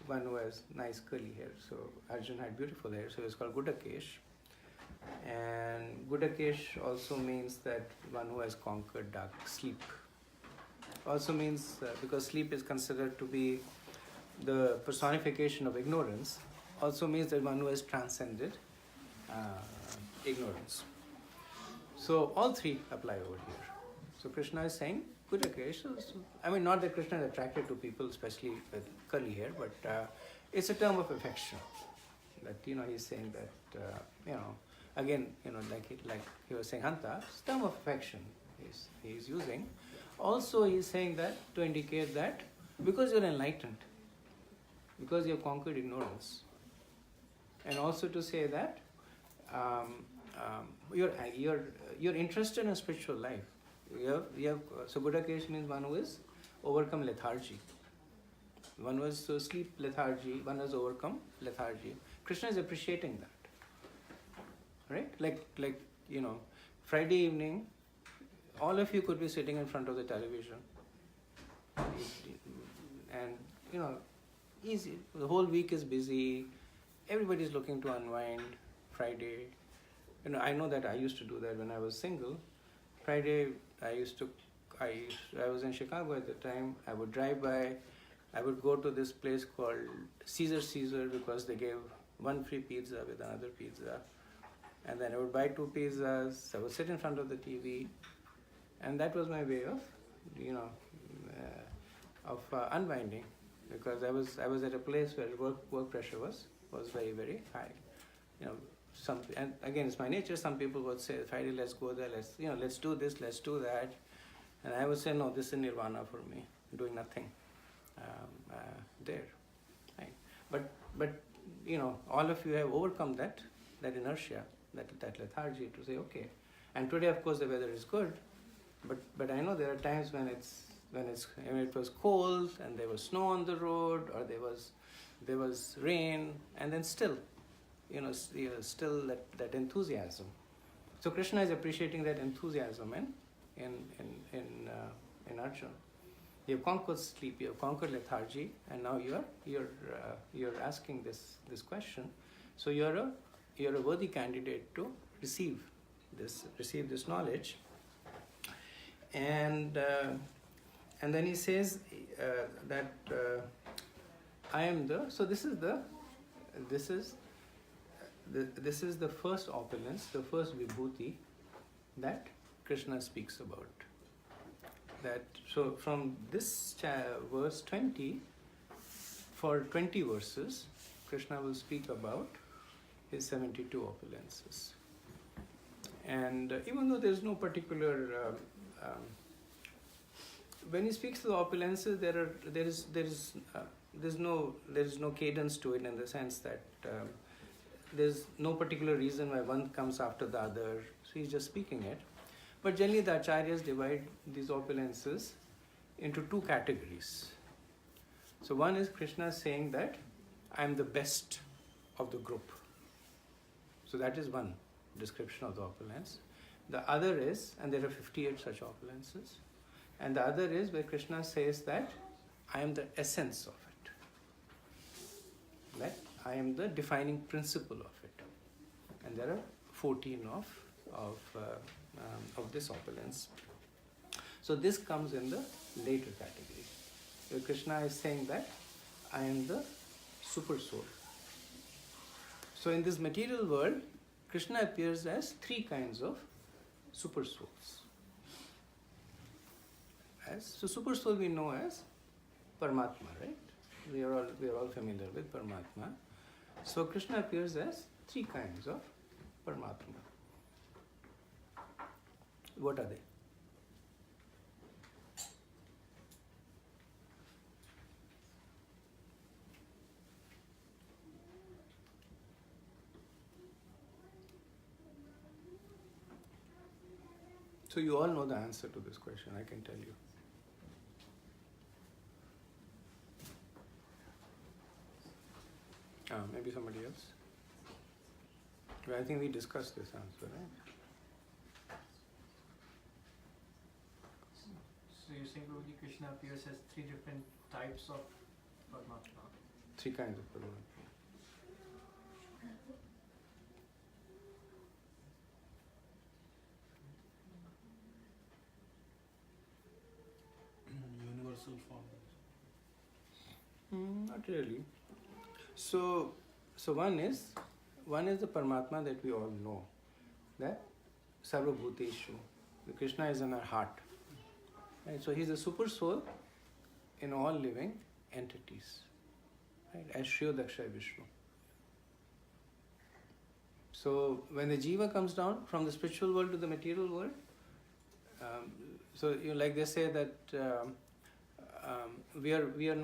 one who has nice curly hair, so Arjun had beautiful hair, so it's called Gudakesh. And Gudakesh also means that one who has conquered dark sleep. Also means because sleep is considered to be the personification of ignorance, also means that one who has transcended ignorance. So all three apply over here. So Krishna is saying, Gudakesh, I mean not that Krishna is attracted to people, especially with curly hair, but it's a term of affection. That, he's saying that, again, like he was saying, Hanta, it's a term of affection he's using. Also, he's saying that to indicate that because you're enlightened, because you've conquered ignorance, and also to say that you're interested in spiritual life. So Gudakesh means one who is overcome lethargy. One was sleep lethargy, one has overcome lethargy. Krishna is appreciating that. Right? Like Friday evening, all of you could be sitting in front of the television. And easy. The whole week is busy. Everybody's looking to unwind. Friday. I know that I used to do that when I was single. Friday, I was in Chicago at the time. I would drive by. I would go to this place called Caesar because they gave one free pizza with another pizza. And then I would buy 2 pizzas. I would sit in front of the TV. And that was my way of, unwinding, because I was at a place where work pressure was very, very high. And again, it's my nature. Some people would say, Friday, let's go there. Let's do this. Let's do that. And I would say, no, this is nirvana for me. Doing nothing there. Right? But all of you have overcome that inertia, that lethargy to say, okay. And today, of course, the weather is good. But I know there are times when it was cold and there was snow on the road, or there was rain, and then still, still that enthusiasm. So Krishna is appreciating that enthusiasm in Arjuna. You have conquered sleep, you have conquered lethargy, and now you're asking this question. So you're a worthy candidate to receive this knowledge. And then he says that I am the. So this is the first opulence, the first vibhuti that Krishna speaks about. So from this verse 20, for 20 verses, Krishna will speak about his 72 opulences. And even though there is no particular when he speaks to the opulences, there is no cadence to it, in the sense that there's no particular reason why one comes after the other. So he's just speaking it. But generally, the acharyas divide these opulences into 2 categories. So one is Krishna saying that I am the best of the group. So that is one description of the opulence. The other is, and there are 58 such opulences, and the other is where Krishna says that I am the essence of it. That I am the defining principle of it. And there are 14 of this opulence. So this comes in the later category, where Krishna is saying that I am the super soul. So in this material world, Krishna appears as 3 kinds of super souls. So super soul we know as Paramatma, right? We are all familiar with Paramatma. So Krishna appears as 3 kinds of Paramatma. What are they? So you all know the answer to this question, I can tell you. Maybe somebody else? Well, I think we discussed this answer, right? So you're saying probably Krishna appears as 3 different types of Paramatma. 3 kinds of Paramatma. Universal form. Not really. So one is the Paramatma that we all know, that Sarva Bhuteshu. The Krishna is in our heart. Right? So he's a super soul in all living entities. Right? As Shriyo Daksha Vishnu. So when the jiva comes down from the spiritual world to the material world, like they say that we are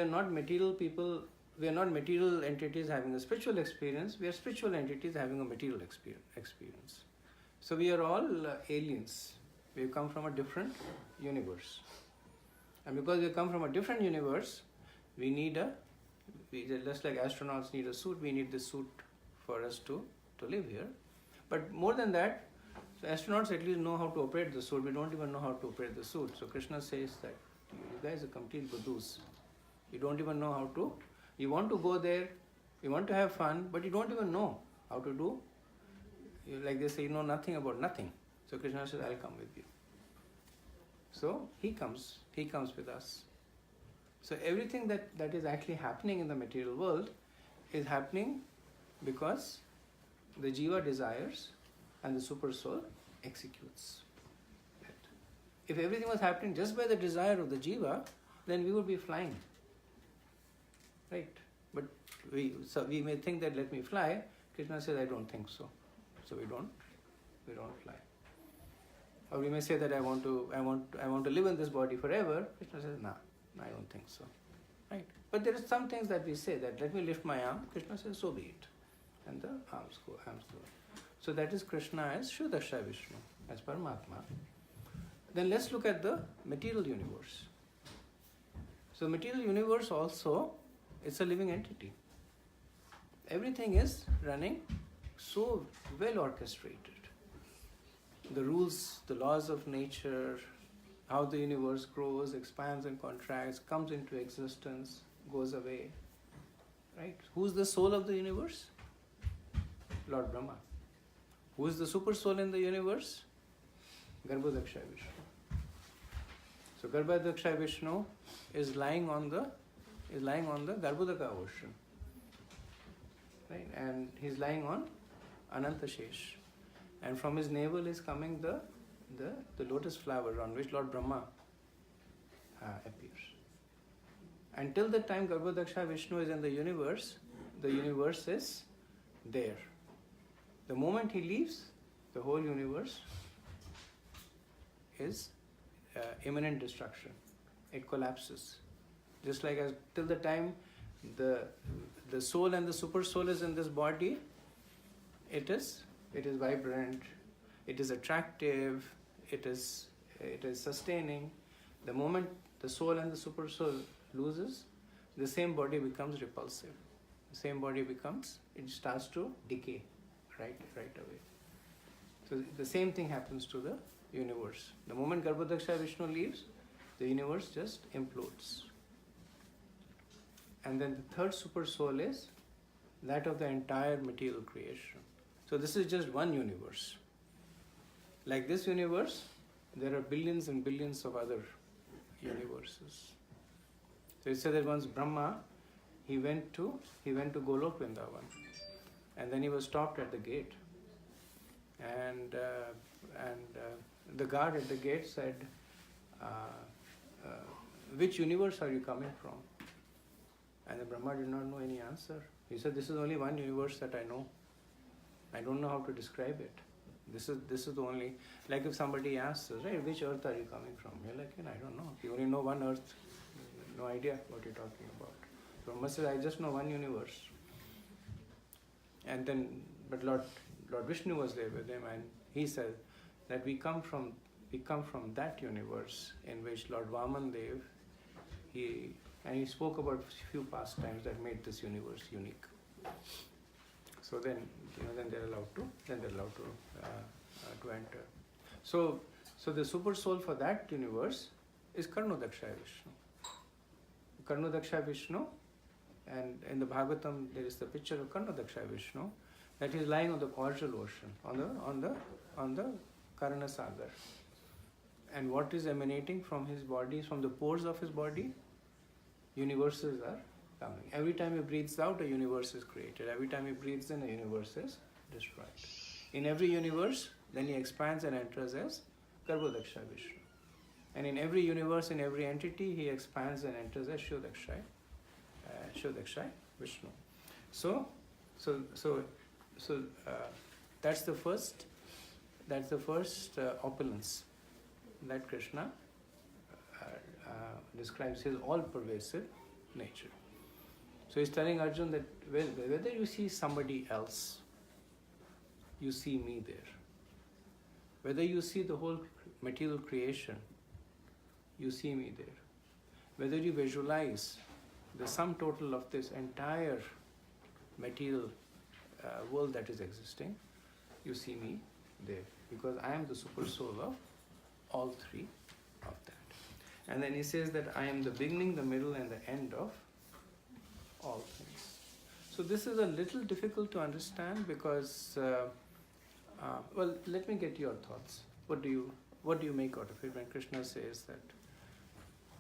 not material people. We are not material entities having a spiritual experience. We are spiritual entities having a material experience. So we are all aliens. We come from a different universe, and because we come from a different universe, we just like astronauts need a suit. We need the suit for us to live here. But more than that, so astronauts at least know how to operate the suit. We don't even know how to operate the suit. So Krishna says that you guys are complete budus. You don't even know how to. You want to go there, you want to have fun, but you don't even know how to do. Like they say, you know nothing about nothing. So Krishna says, I'll come with you. So he comes with us. So everything that is actually happening in the material world is happening because the jiva desires and the super soul executes it. If everything was happening just by the desire of the jiva, then we would be flying. Right? But we may think that let me fly. Krishna says, I don't think so. So we don't fly. Or we may say that I want to live in this body forever. Krishna says, nah, I don't think so. Right? But there are some things that we say that let me lift my arm. Krishna says, so be it. And the arms go. So that is Krishna as Shriyo Daksha Vishnu, as Paramatma. Then let's look at the material universe. So material universe also, it's a living entity. Everything is running so well orchestrated. The rules, the laws of nature, how the universe grows, expands and contracts, comes into existence, goes away. Right? Who's the soul of the universe? Lord Brahma. Who is the super soul in the universe? Garbhodaksha Vishnu. So Garbhodaksha Vishnu is lying on the Garbhodaka ocean. Right? And he's lying on Anantashesh. And from his navel is coming the lotus flower on which Lord Brahma appears. Until the time Garbhodaksha Vishnu is in the universe is there. The moment he leaves, the whole universe is imminent destruction. It collapses. Just like as till the time the soul and the super soul is in this body, it is vibrant, it is attractive, it is sustaining. The moment the soul and the super soul loses, the same body becomes repulsive. The same body it starts to decay right away. So the same thing happens to the universe. The moment Garbhodaksha Vishnu leaves, the universe just implodes. And then the third super soul is that of the entire material creation. So this is just one universe. Like this universe, there are billions and billions of other universes. So it said that once Brahma, he went to Golok Vrindavan, and then he was stopped at the gate, and the guard at the gate said, which universe are you coming from? And the Brahma did not know any answer. He said, this is only one universe that I know. I don't know how to describe it. This is the only, like if somebody asks us, right, which earth are you coming from? You're like, I don't know. You only know one earth. No idea what you're talking about. Brahma says, I just know one universe. And then, but Lord Vishnu was there with him, and he said, that we come from that universe in which Lord Vamandev, he spoke about few pastimes that made this universe unique. So then they're allowed to enter. So the super soul for that universe is Karnodaksha Vishnu. Karnodaksha Vishnu, and in the Bhagavatam there is the picture of Karnodaksha Vishnu that is lying on the causal ocean, on the Karana Sagar. And what is emanating from his body, from the pores of his body? Universes are coming. Every time he breathes out, a universe is created. Every time he breathes in, a universe is destroyed. In every universe, then he expands and enters as Garbhodaksha Vishnu. And in every universe, in every entity, he expands and enters as Shodakshai Vishnu. So that's the first opulence that Krishna describes his all-pervasive nature. So he's telling Arjun that whether you see somebody else, you see me there. Whether you see the whole material creation, you see me there. Whether you visualize the sum total of this entire material world that is existing, you see me there. Because I am the super soul of all three of that. And then he says that I am the beginning, the middle, and the end of all things. So this is a little difficult to understand because, well, let me get your thoughts. What do you make out of it when Krishna says that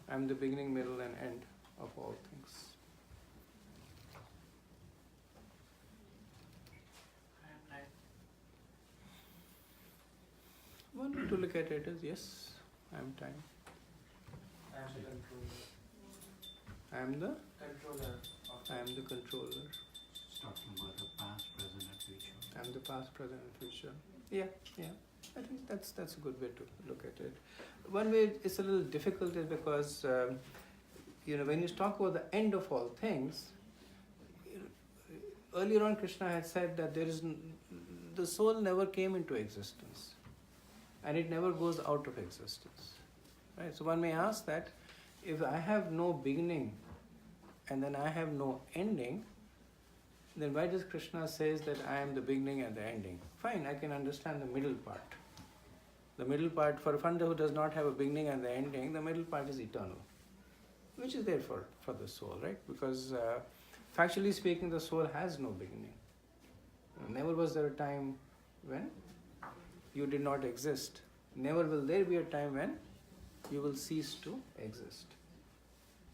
I am the beginning, middle, and end of all things? One way to look at it is, yes, I am time. I am the controller. I am the Controller. I am the controller. It's talking about the past, present, and future. I am the past, present, and future. Yeah. I think that's a good way to look at it. One way it's a little difficult is because when you talk about the end of all things, earlier on Krishna had said that the soul never came into existence, and it never goes out of existence. Right? So one may ask that if I have no beginning and then I have no ending, then why does Krishna says that I am the beginning and the ending? Fine, I can understand the middle part. The middle part, for a Funda who does not have a beginning and the ending, the middle part is eternal, which is there for the soul, right? Because factually speaking, the soul has no beginning. Never was there a time when you did not exist. Never will there be a time when you will cease to exist.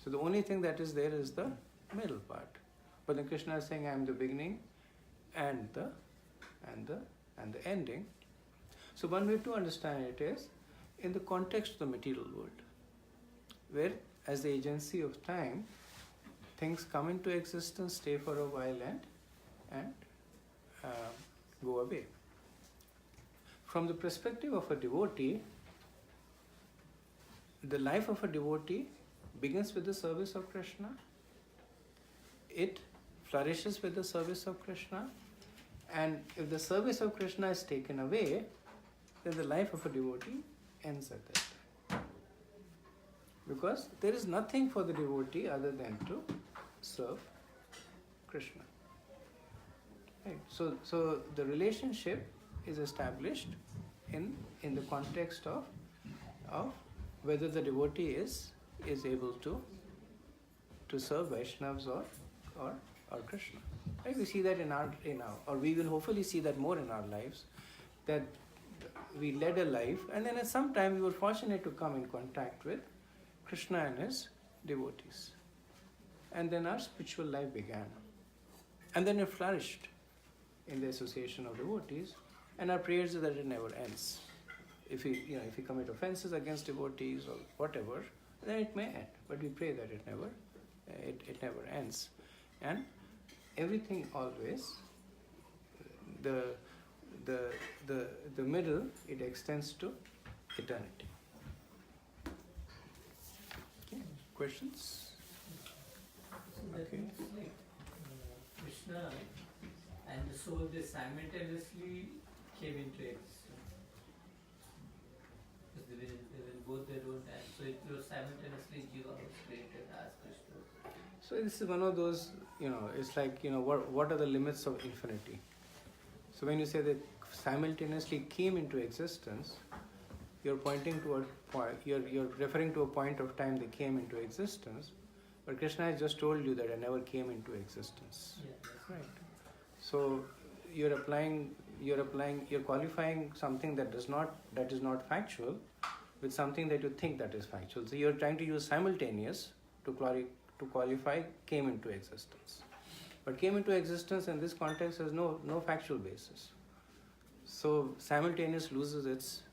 So the only thing that is there is the middle part. But then Krishna is saying, I am the beginning and the ending. So one way to understand it is in the context of the material world, where as the agency of time, things come into existence, stay for a while and go away. From the perspective of a devotee, the life of a devotee begins with the service of Krishna. It flourishes with the service of Krishna. And if the service of Krishna is taken away, then the life of a devotee ends at that time. Because there is nothing for the devotee other than to serve Krishna. Right? So the relationship is established in the context of whether the devotee is able to serve Vaishnavas or Krishna. Right? We see that in our or we will hopefully see that more in our lives, that we led a life and then at some time we were fortunate to come in contact with Krishna and his devotees. And then our spiritual life began. And then it flourished in the association of devotees, and our prayers is that it never ends. If we commit offenses against devotees or whatever, then it may end. But we pray that it never ends. And everything always, the middle, it extends to eternity. Okay. Questions? So that means like Krishna and the soul, they simultaneously came into existence. it was simultaneously Jiva was created as Krishna. So this is one of those, it's like, what are the limits of infinity? So when you say that simultaneously came into existence, you're pointing to a point, you're referring to a point of time they came into existence, but Krishna has just told you that I never came into existence. Yeah, that's Right. So you're qualifying something that is not factual with something that you think that is factual. So you're trying to use simultaneous to qualify came into existence. But came into existence in this context has no factual basis. So simultaneous loses its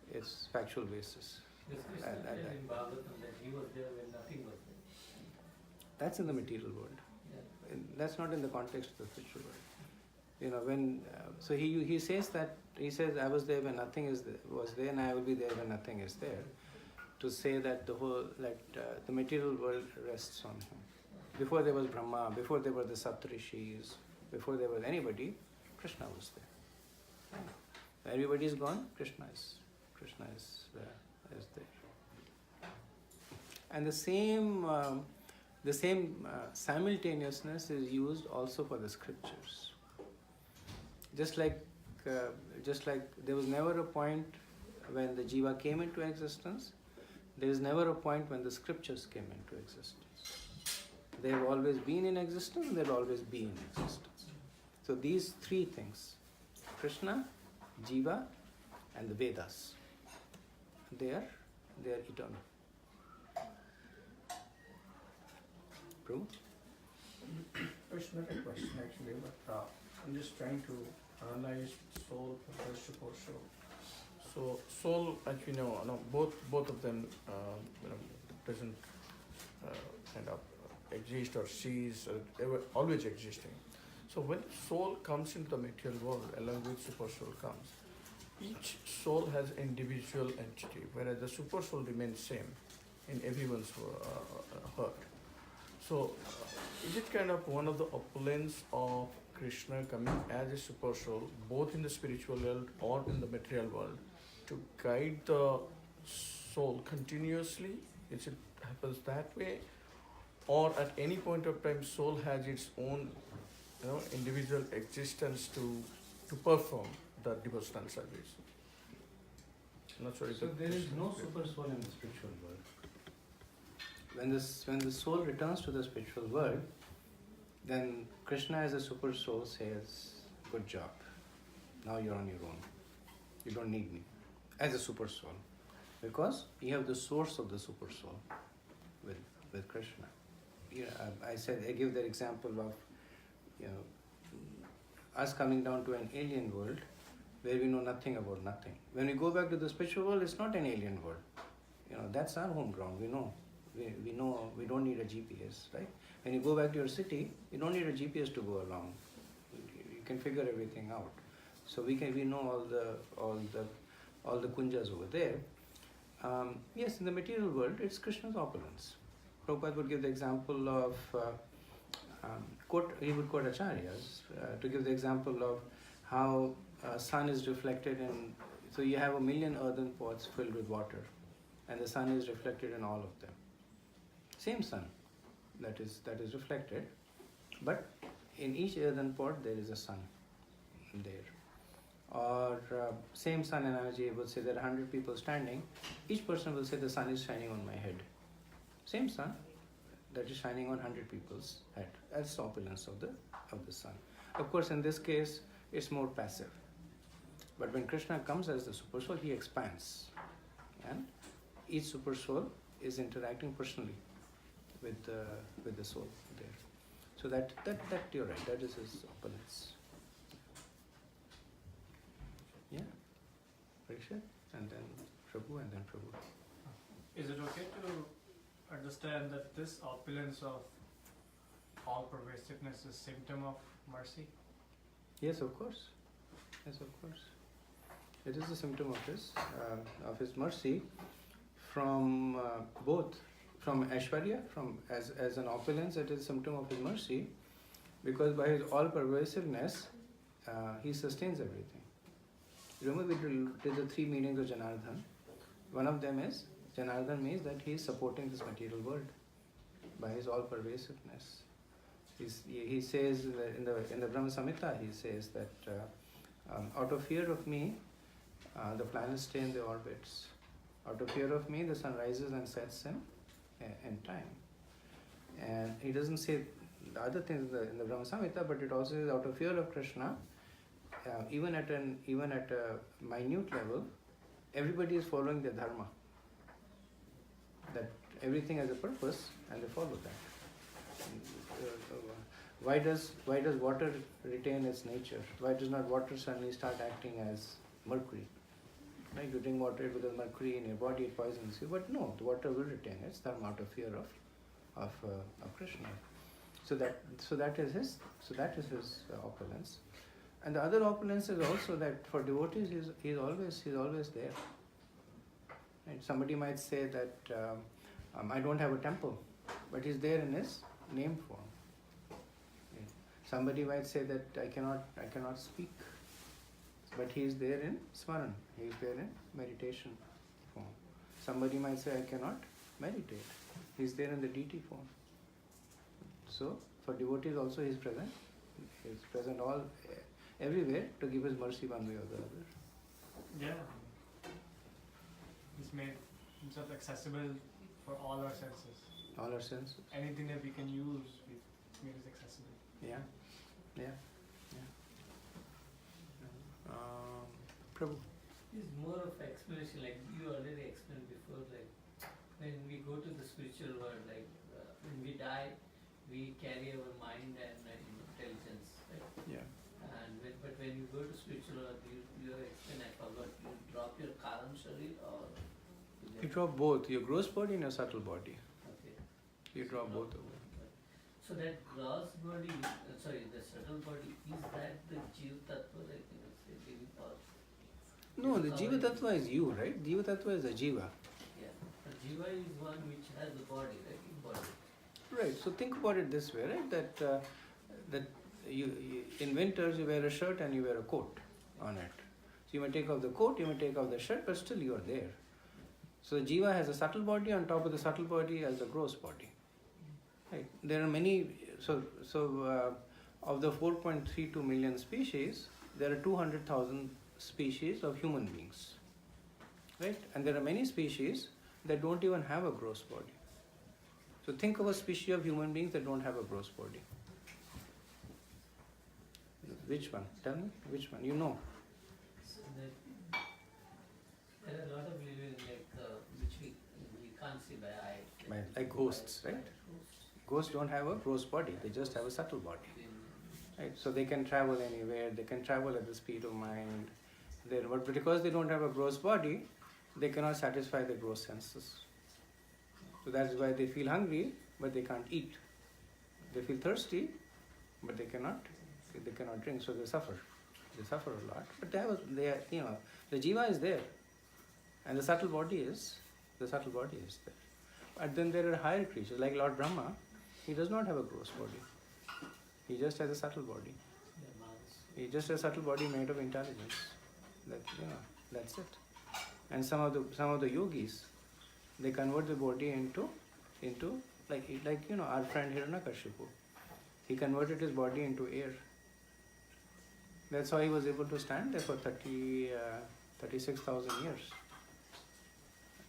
factual basis. This Krishna said in Bhagavatam that he was there when nothing was there. That's in the material world. Yeah. That's not in the context of the spiritual world. So he says I was there when nothing was there, and I will be there when nothing is there. To say that the material world rests on him. Before there was Brahma, before there were the Saptarishis, before there was anybody, Krishna was there. Everybody is gone, Krishna is there. And the same simultaneousness is used also for the scriptures. Just like there was never a point when the jiva came into existence, there is never a point when the scriptures came into existence. They have always been in existence and they will always be in existence. So these three things, Krishna, jiva and the Vedas, they are eternal. Prabhu? It's not a question actually, but I'm just trying to analyze soul versus super soul. So soul, as we know, both of them, doesn't kind of exist or cease or ever always existing. So when soul comes into the material world, along with super soul comes, each soul has individual entity, whereas the super soul remains same in everyone's heart. So is it kind of one of the opulence of Krishna coming as a super soul, both in the spiritual world or in the material world, to guide the soul continuously? Is it happens that way? Or at any point of time, soul has its own individual existence to perform the devotional service? I'm not sure if So there is no super soul in the spiritual world. When the soul returns to the spiritual world, then Krishna as a super soul says, good job, now you're on your own. You don't need me as a super soul. Because you have the source of the super soul with Krishna. I give the example of us coming down to an alien world where we know nothing about nothing. When we go back to the spiritual world, it's not an alien world. That's our home ground. We know. We know we don't need a GPS, right? When you go back to your city, you don't need a GPS to go along. You can figure everything out. So we know all the kunjas over there. Yes, in the material world, it's Krishna's opulence. Prabhupada would give the example of he would quote acharyas to give the example of how sun is reflected in. So you have 1 million earthen pots filled with water, and the sun is reflected in all of them. Same sun that is reflected, but in each earthen pot there is a sun there. Or same sun analogy would say there are 100 people standing. Each person will say the sun is shining on my head. Same sun that is shining on 100 people's head. That's the opulence of the sun. Of course, in this case, it's more passive. But when Krishna comes as the super soul, he expands, and each super soul is interacting personally with the soul there. So that you're right. That is his opulence. Yeah, Parikshit, and then Prabhu, and then Prabhu. Is it okay to understand that this opulence of all pervasiveness is symptom of mercy? Yes, of course. It is a symptom of his mercy from both. From Aishwarya, as an opulence, it is a symptom of his mercy, because by his all-pervasiveness, he sustains everything. Remember we did the 3 meanings of Janardhan. One of them is Janardhan means that he is supporting this material world by his all-pervasiveness. He says in the Brahma Samhita, he says that out of fear of me, the planets stay in their orbits. Out of fear of me, the sun rises and sets in time. And he doesn't say the other things in the Brahma Samhita, but it also says out of fear of Krishna, even at a minute level, everybody is following their dharma. That everything has a purpose, and they follow that. Why does water retain its nature? Why does not water suddenly start acting as mercury? Right? You drink water because mercury in your body, it poisons you. But no, the water will retain its dharma out of fear of Krishna. So that is his opulence. And the other opulence is also that for devotees, he's always there. Right? Somebody might say that I don't have a temple, but he's there in his name form. Right? Somebody might say that I cannot speak, but he is there in smaran. He is there in meditation form. Somebody might say I cannot meditate. He is there in the deity form. So for devotees also he is present. He is present everywhere to give his mercy one way or the other. Yeah. He's made himself accessible for all our senses. All our senses. Anything that we can use, we've made it accessible. Yeah. Prabhu. It's more of explanation, like you already explained before, like when we go to the spiritual world, like when we die, we carry our mind and intelligence, right? Yeah. But when you go to spiritual world, you have explained, I forgot, you drop your karan sharir or? You drop both, your gross body and your subtle body. Okay. You drop both of them. So that gross body, the subtle body, is that the Jiva Tattva, like say, living or? No, the Jiva Tattva is you, right? Jiva Tattva is the Jiva. Yeah. The Jiva is one which has the body, right? In body. Right, so think about it this way, right? That you in winters you wear a shirt and you wear a coat on it. So you may take off the coat, you may take off the shirt, but still you are there. So the Jiva has a subtle body, on top of the subtle body has a gross body. Right? There are many, of the 4.32 million species, there are 200,000 species of human beings. Right? And there are many species that don't even have a gross body. So think of a species of human beings that don't have a gross body. Which one? Tell me, which one? You know. So there are a lot of living which we can't see by eye. Like ghosts, right? Ghosts don't have a gross body, they just have a subtle body. Right? So they can travel anywhere, they can travel at the speed of mind. But because they don't have a gross body, they cannot satisfy their gross senses. So that's why they feel hungry, but they can't eat. They feel thirsty, but they cannot drink, so they suffer. They suffer a lot. But the jiva is there, and the subtle body is there. But then there are higher creatures, like Lord Brahma. He does not have a gross body. He just has a subtle body. He just has a subtle body made of intelligence. That's it. And some of the yogis, they convert the body into like our friend Hiranyakashipu. He converted his body into air. That's how he was able to stand there for 36,000 years.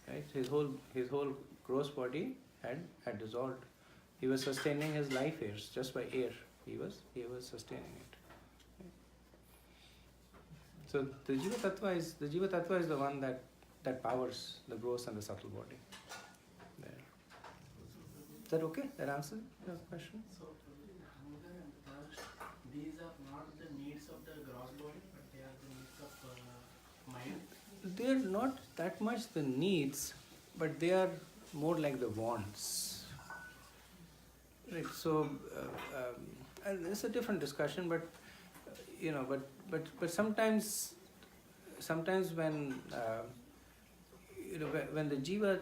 Right? His whole gross body had dissolved. He was sustaining his life airs just by air. He was sustaining it. So the Jiva Tattva is the one that powers the gross and the subtle body. There. Is that okay? That answers your question? So, these are not the needs of the gross body, but they are the needs of mind. They are not that much the needs, but they are more like the wants. Right. So, and it's a different discussion, but but sometimes when when the jiva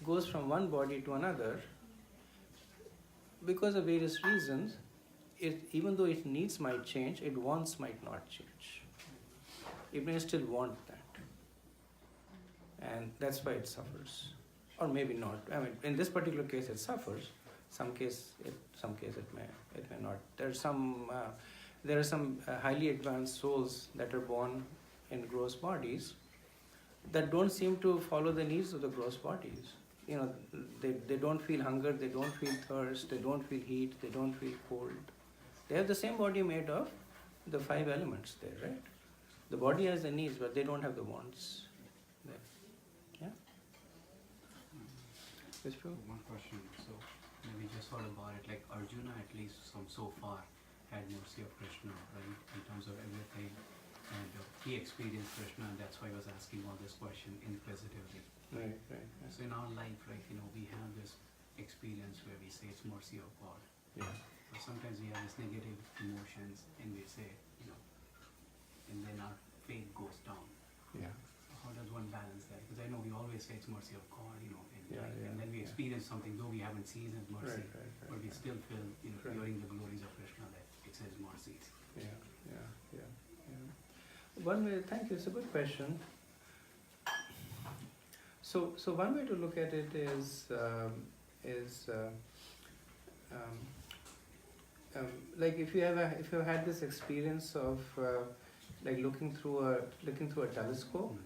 goes from one body to another, because of various reasons, even though its needs might change, its wants might not change. It may still want that, and that's why it suffers. or maybe not. I mean, in this particular case, it suffers. Some case it may not. There are some highly advanced souls that are born in gross bodies that don't seem to follow the needs of the gross bodies. You know, they don't feel hunger, they don't feel thirst, they don't feel heat, they don't feel cold. They have the same body made of the 5 elements there, right? The body has the needs, but they don't have the wants there. Yeah? It's true. One question. So maybe just thought about it, like Arjuna, at least from so far, had mercy of Krishna, right? In terms of everything, and he experienced Krishna, and that's why he was asking all this question inquisitively. Right. So in our life, right, we have this experience where we say it's mercy of God. Yeah. But sometimes we have this negative emotions, and we say, and then our faith goes down. Yeah. How does one balance that? Because I know we always say it's mercy of God, and then we yeah. experience something, though we haven't seen His mercy, but we still feel, Right. during the glories of Krishna, that it's His mercies. Yeah. One way, thank you, it's a good question. So one way to look at it is like if you have had this experience of like looking through a telescope.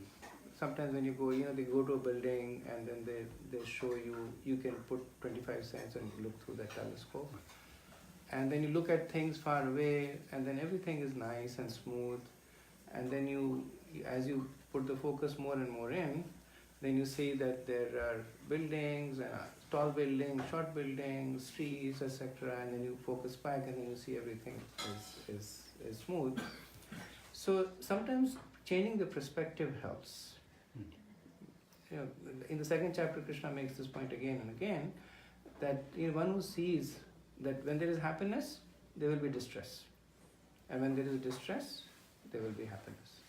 Sometimes when you go, they go to a building and then they show you can put 25 cents and look through that telescope. And then you look at things far away and then everything is nice and smooth. And then as you put the focus more and more in, then you see that there are buildings, tall buildings, short buildings, trees, etc. And then you focus back and then you see everything is smooth. So sometimes changing the perspective helps. In the second chapter, Krishna makes this point again and again, that one who sees that when there is happiness, there will be distress. And when there is distress, there will be happiness.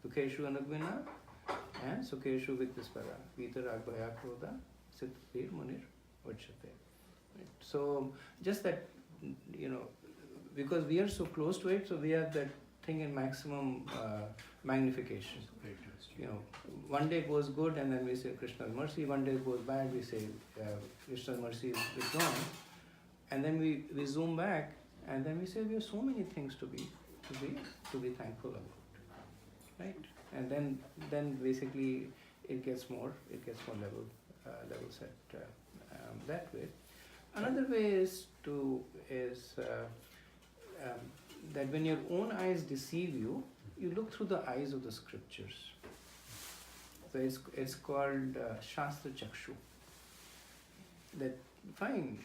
Dukheshu anugvina and sukheshu vidvispara. Vitarag bhaya krodha sitvir munir vachate. So just that, because we are so close to it, so we have that thing in maximum magnification. One day goes good and then we say Krishna's mercy. One day goes bad, we say Krishna's mercy is withdrawn. And then we zoom back and then we say we have so many things to be thankful about, right? And then basically it gets more level set that way. Another way is that when your own eyes deceive you, you look through the eyes of the scriptures. So it's called Shastra Chakshu. That fine,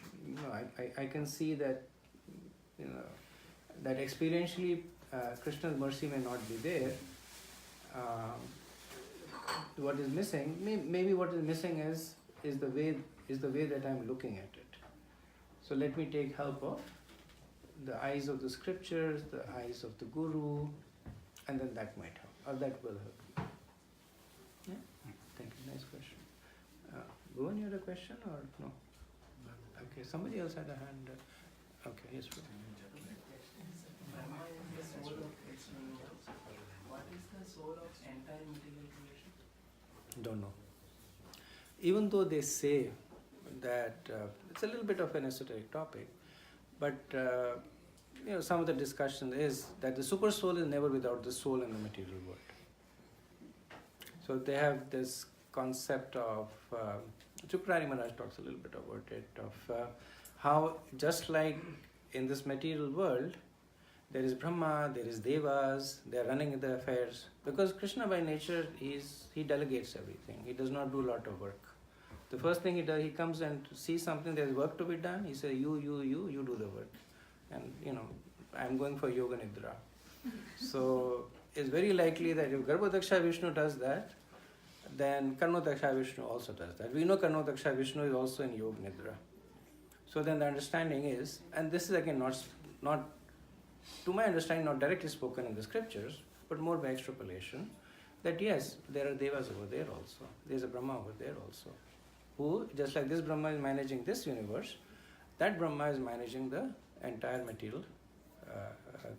I can see that that experientially Krishna's mercy may not be there. What is missing? Maybe what is missing is the way that I'm looking at it. So let me take help of the eyes of the scriptures, the eyes of the guru, and then that might help, or that will help you. Yeah? Thank you. Nice question. Bhuvan, you had a question or no? Okay, somebody else had a hand. Okay, yes, bro. Brahma is the soul of its universe. What is the soul of entire material creation? Don't know. Even though they say that it's a little bit of an esoteric topic, but some of the discussion is that the super soul is never without the soul in the material world. So they have this concept of Chukrari Maharaj talks a little bit about it, of how just like in this material world, there is Brahma, there is Devas, they are running the affairs. Because Krishna by nature, he delegates everything. He does not do a lot of work. The first thing he does, he comes and sees something, there is work to be done. He says, you do the work. And, I'm going for Yoga Nidra. So it's very likely that if Garbhodaksha Vishnu does that, then Karnodaksha Vishnu also does that. We know Karnodaksha Vishnu is also in Yoga Nidra. So then the understanding is, and this is again not to my understanding, not directly spoken in the scriptures, but more by extrapolation, that yes, there are Devas over there also. There's a Brahma over there also. Who, just like this Brahma is managing this universe, that Brahma is managing the entire material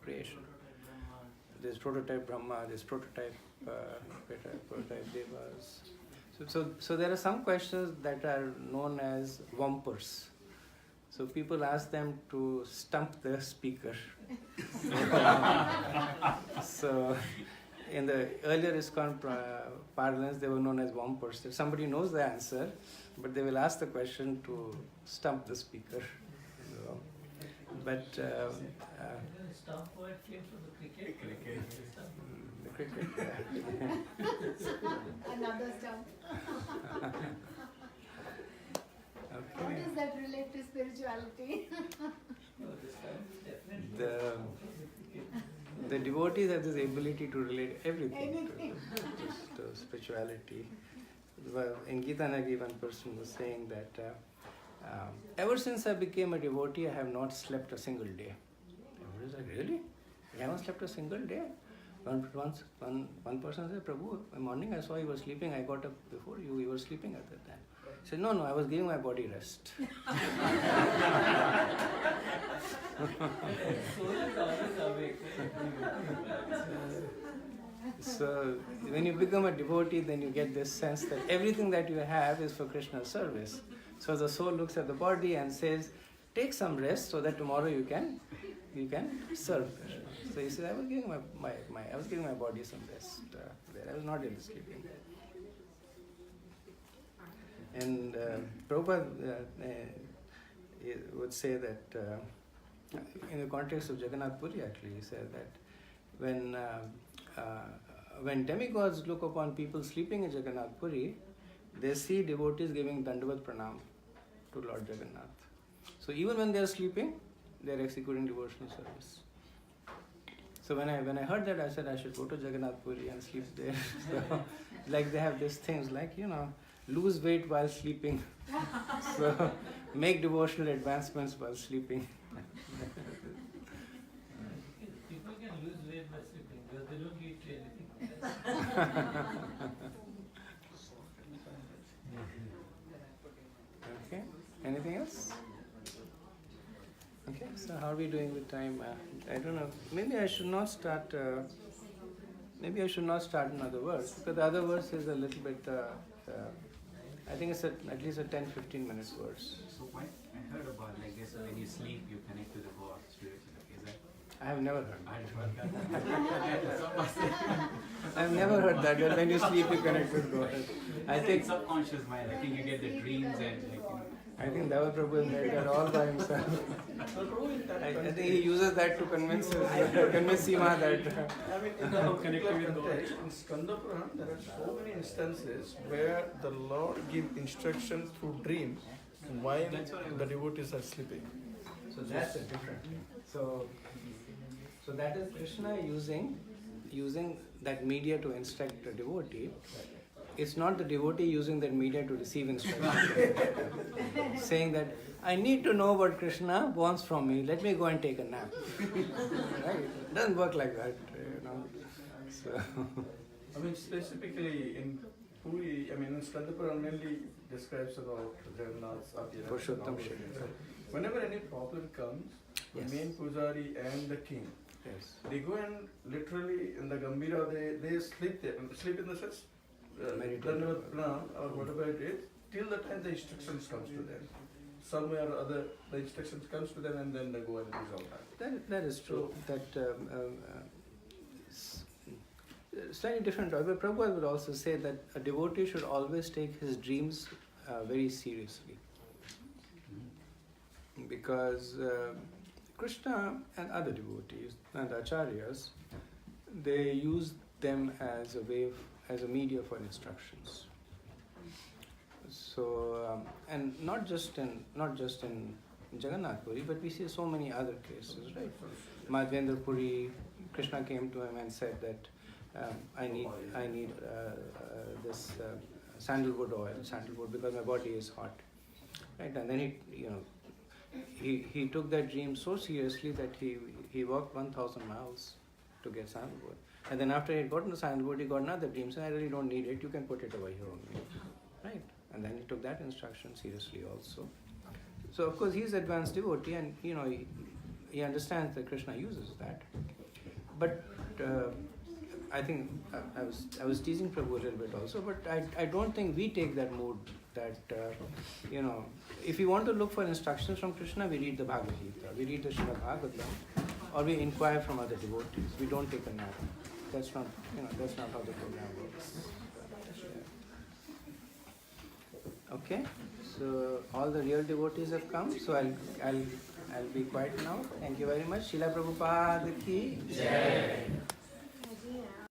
creation. There's prototype Brahma, there's prototype Devas. So there are some questions that are known as wumpers. So people ask them to stump the speaker. So in the earlier ISKCON parlance, they were known as wumpers. If somebody knows the answer, but they will ask the question to stump the speaker. So, but Stump word came from the cricket. the cricket. Yeah. Another stump. What Okay. does that relate to spirituality? No, the stump is definitely. The devotees have this ability to relate everything Anything. to spirituality. Well, in Gita Nagi, one person was saying that ever since I became a devotee, I have not slept a single day. I was like, really? You haven't slept a single day? One person said, Prabhu, in the morning I saw you were sleeping. I got up before you. You were sleeping at that time. I said, no, I was giving my body rest. Soul is always awake. So when you become a devotee, then you get this sense that everything that you have is for Krishna's service. So the soul looks at the body and says, take some rest so that tomorrow you can serve Krishna. So he said, I was giving my body some rest there. I was not really sleeping. And Prabhupada would say that in the context of Jagannath Puri, actually, he said that when demigods look upon people sleeping in Jagannath Puri, they see devotees giving Dandavat Pranam to Lord Jagannath. So even when they are sleeping, they are executing devotional service. So when I heard that, I said I should go to Jagannath Puri and sleep there. So, like they have these things like, lose weight while sleeping. So make devotional advancements while sleeping. People can lose weight by sleeping because they don't eat anything. Okay. Anything else? Okay. So how are we doing with time? I don't know. Maybe I should not start. Maybe I should not start another verse because the other verse is a little bit. I think it's at least a 10-15 minutes verse. So what I heard about like this, when you sleep, you connect to the God spiritually. Is that? I have never heard. I heard that. I've never heard that when you sleep you connect with God. I think subconscious mind. I think you get the dreams and like. I think Dava Prabhu made that all by himself. I think he uses that to convince Seema that. I mean, in that particular context, in Skanda Purana, there are so many instances where the Lord gives instruction through dreams while the devotees are sleeping. So that's a different thing. So that is Krishna using that media to instruct a devotee. It's not the devotee using that media to receive instruction. Saying that, I need to know what Krishna wants from me, let me go and take a nap. Right? It doesn't work like that, So. I mean, specifically in Puri, in Skanda Purana mainly describes about Jagannath's appearance. Purushottam Shri. So whenever any problem comes, Yes. the main Pujari and the king, Yes. they go and literally in the Gambhira, they sleep there. Sleep in the sense, Meditate. Dandavat Pranam or whatever it is, till the time the instructions comes to them. Somewhere or other, the instructions comes to them and then they go and resolve that. That is true. Slightly different. But Prabhupada would also say that a devotee should always take his dreams very seriously. Because Krishna and other devotees and acharyas, they use them as a media for instructions. So and not just in Jagannath Puri, but we see so many other cases, right? Madhvendra Puri, Krishna came to him and said that I need this sandalwood because my body is hot, right? And then he took that dream so seriously that he walked 1,000 miles to get sandalwood. And then after he had gotten the sandalwood, he got another dream, saying, I really don't need it, you can put it over here only. Right? And then he took that instruction seriously also. So of course he's advanced devotee and he understands that Krishna uses that. But I think I was teasing Prabhu a little bit also, but I don't think we take that mood that if we want to look for instructions from Krishna, we read the Bhagavad Gita, we read the Srimad Bhagavatam, or we inquire from other devotees. We don't take a nap. That's not how the program works. Okay, so all the real devotees have come. So I'll be quiet now. Thank you very much. Srila Prabhupada ki Jai.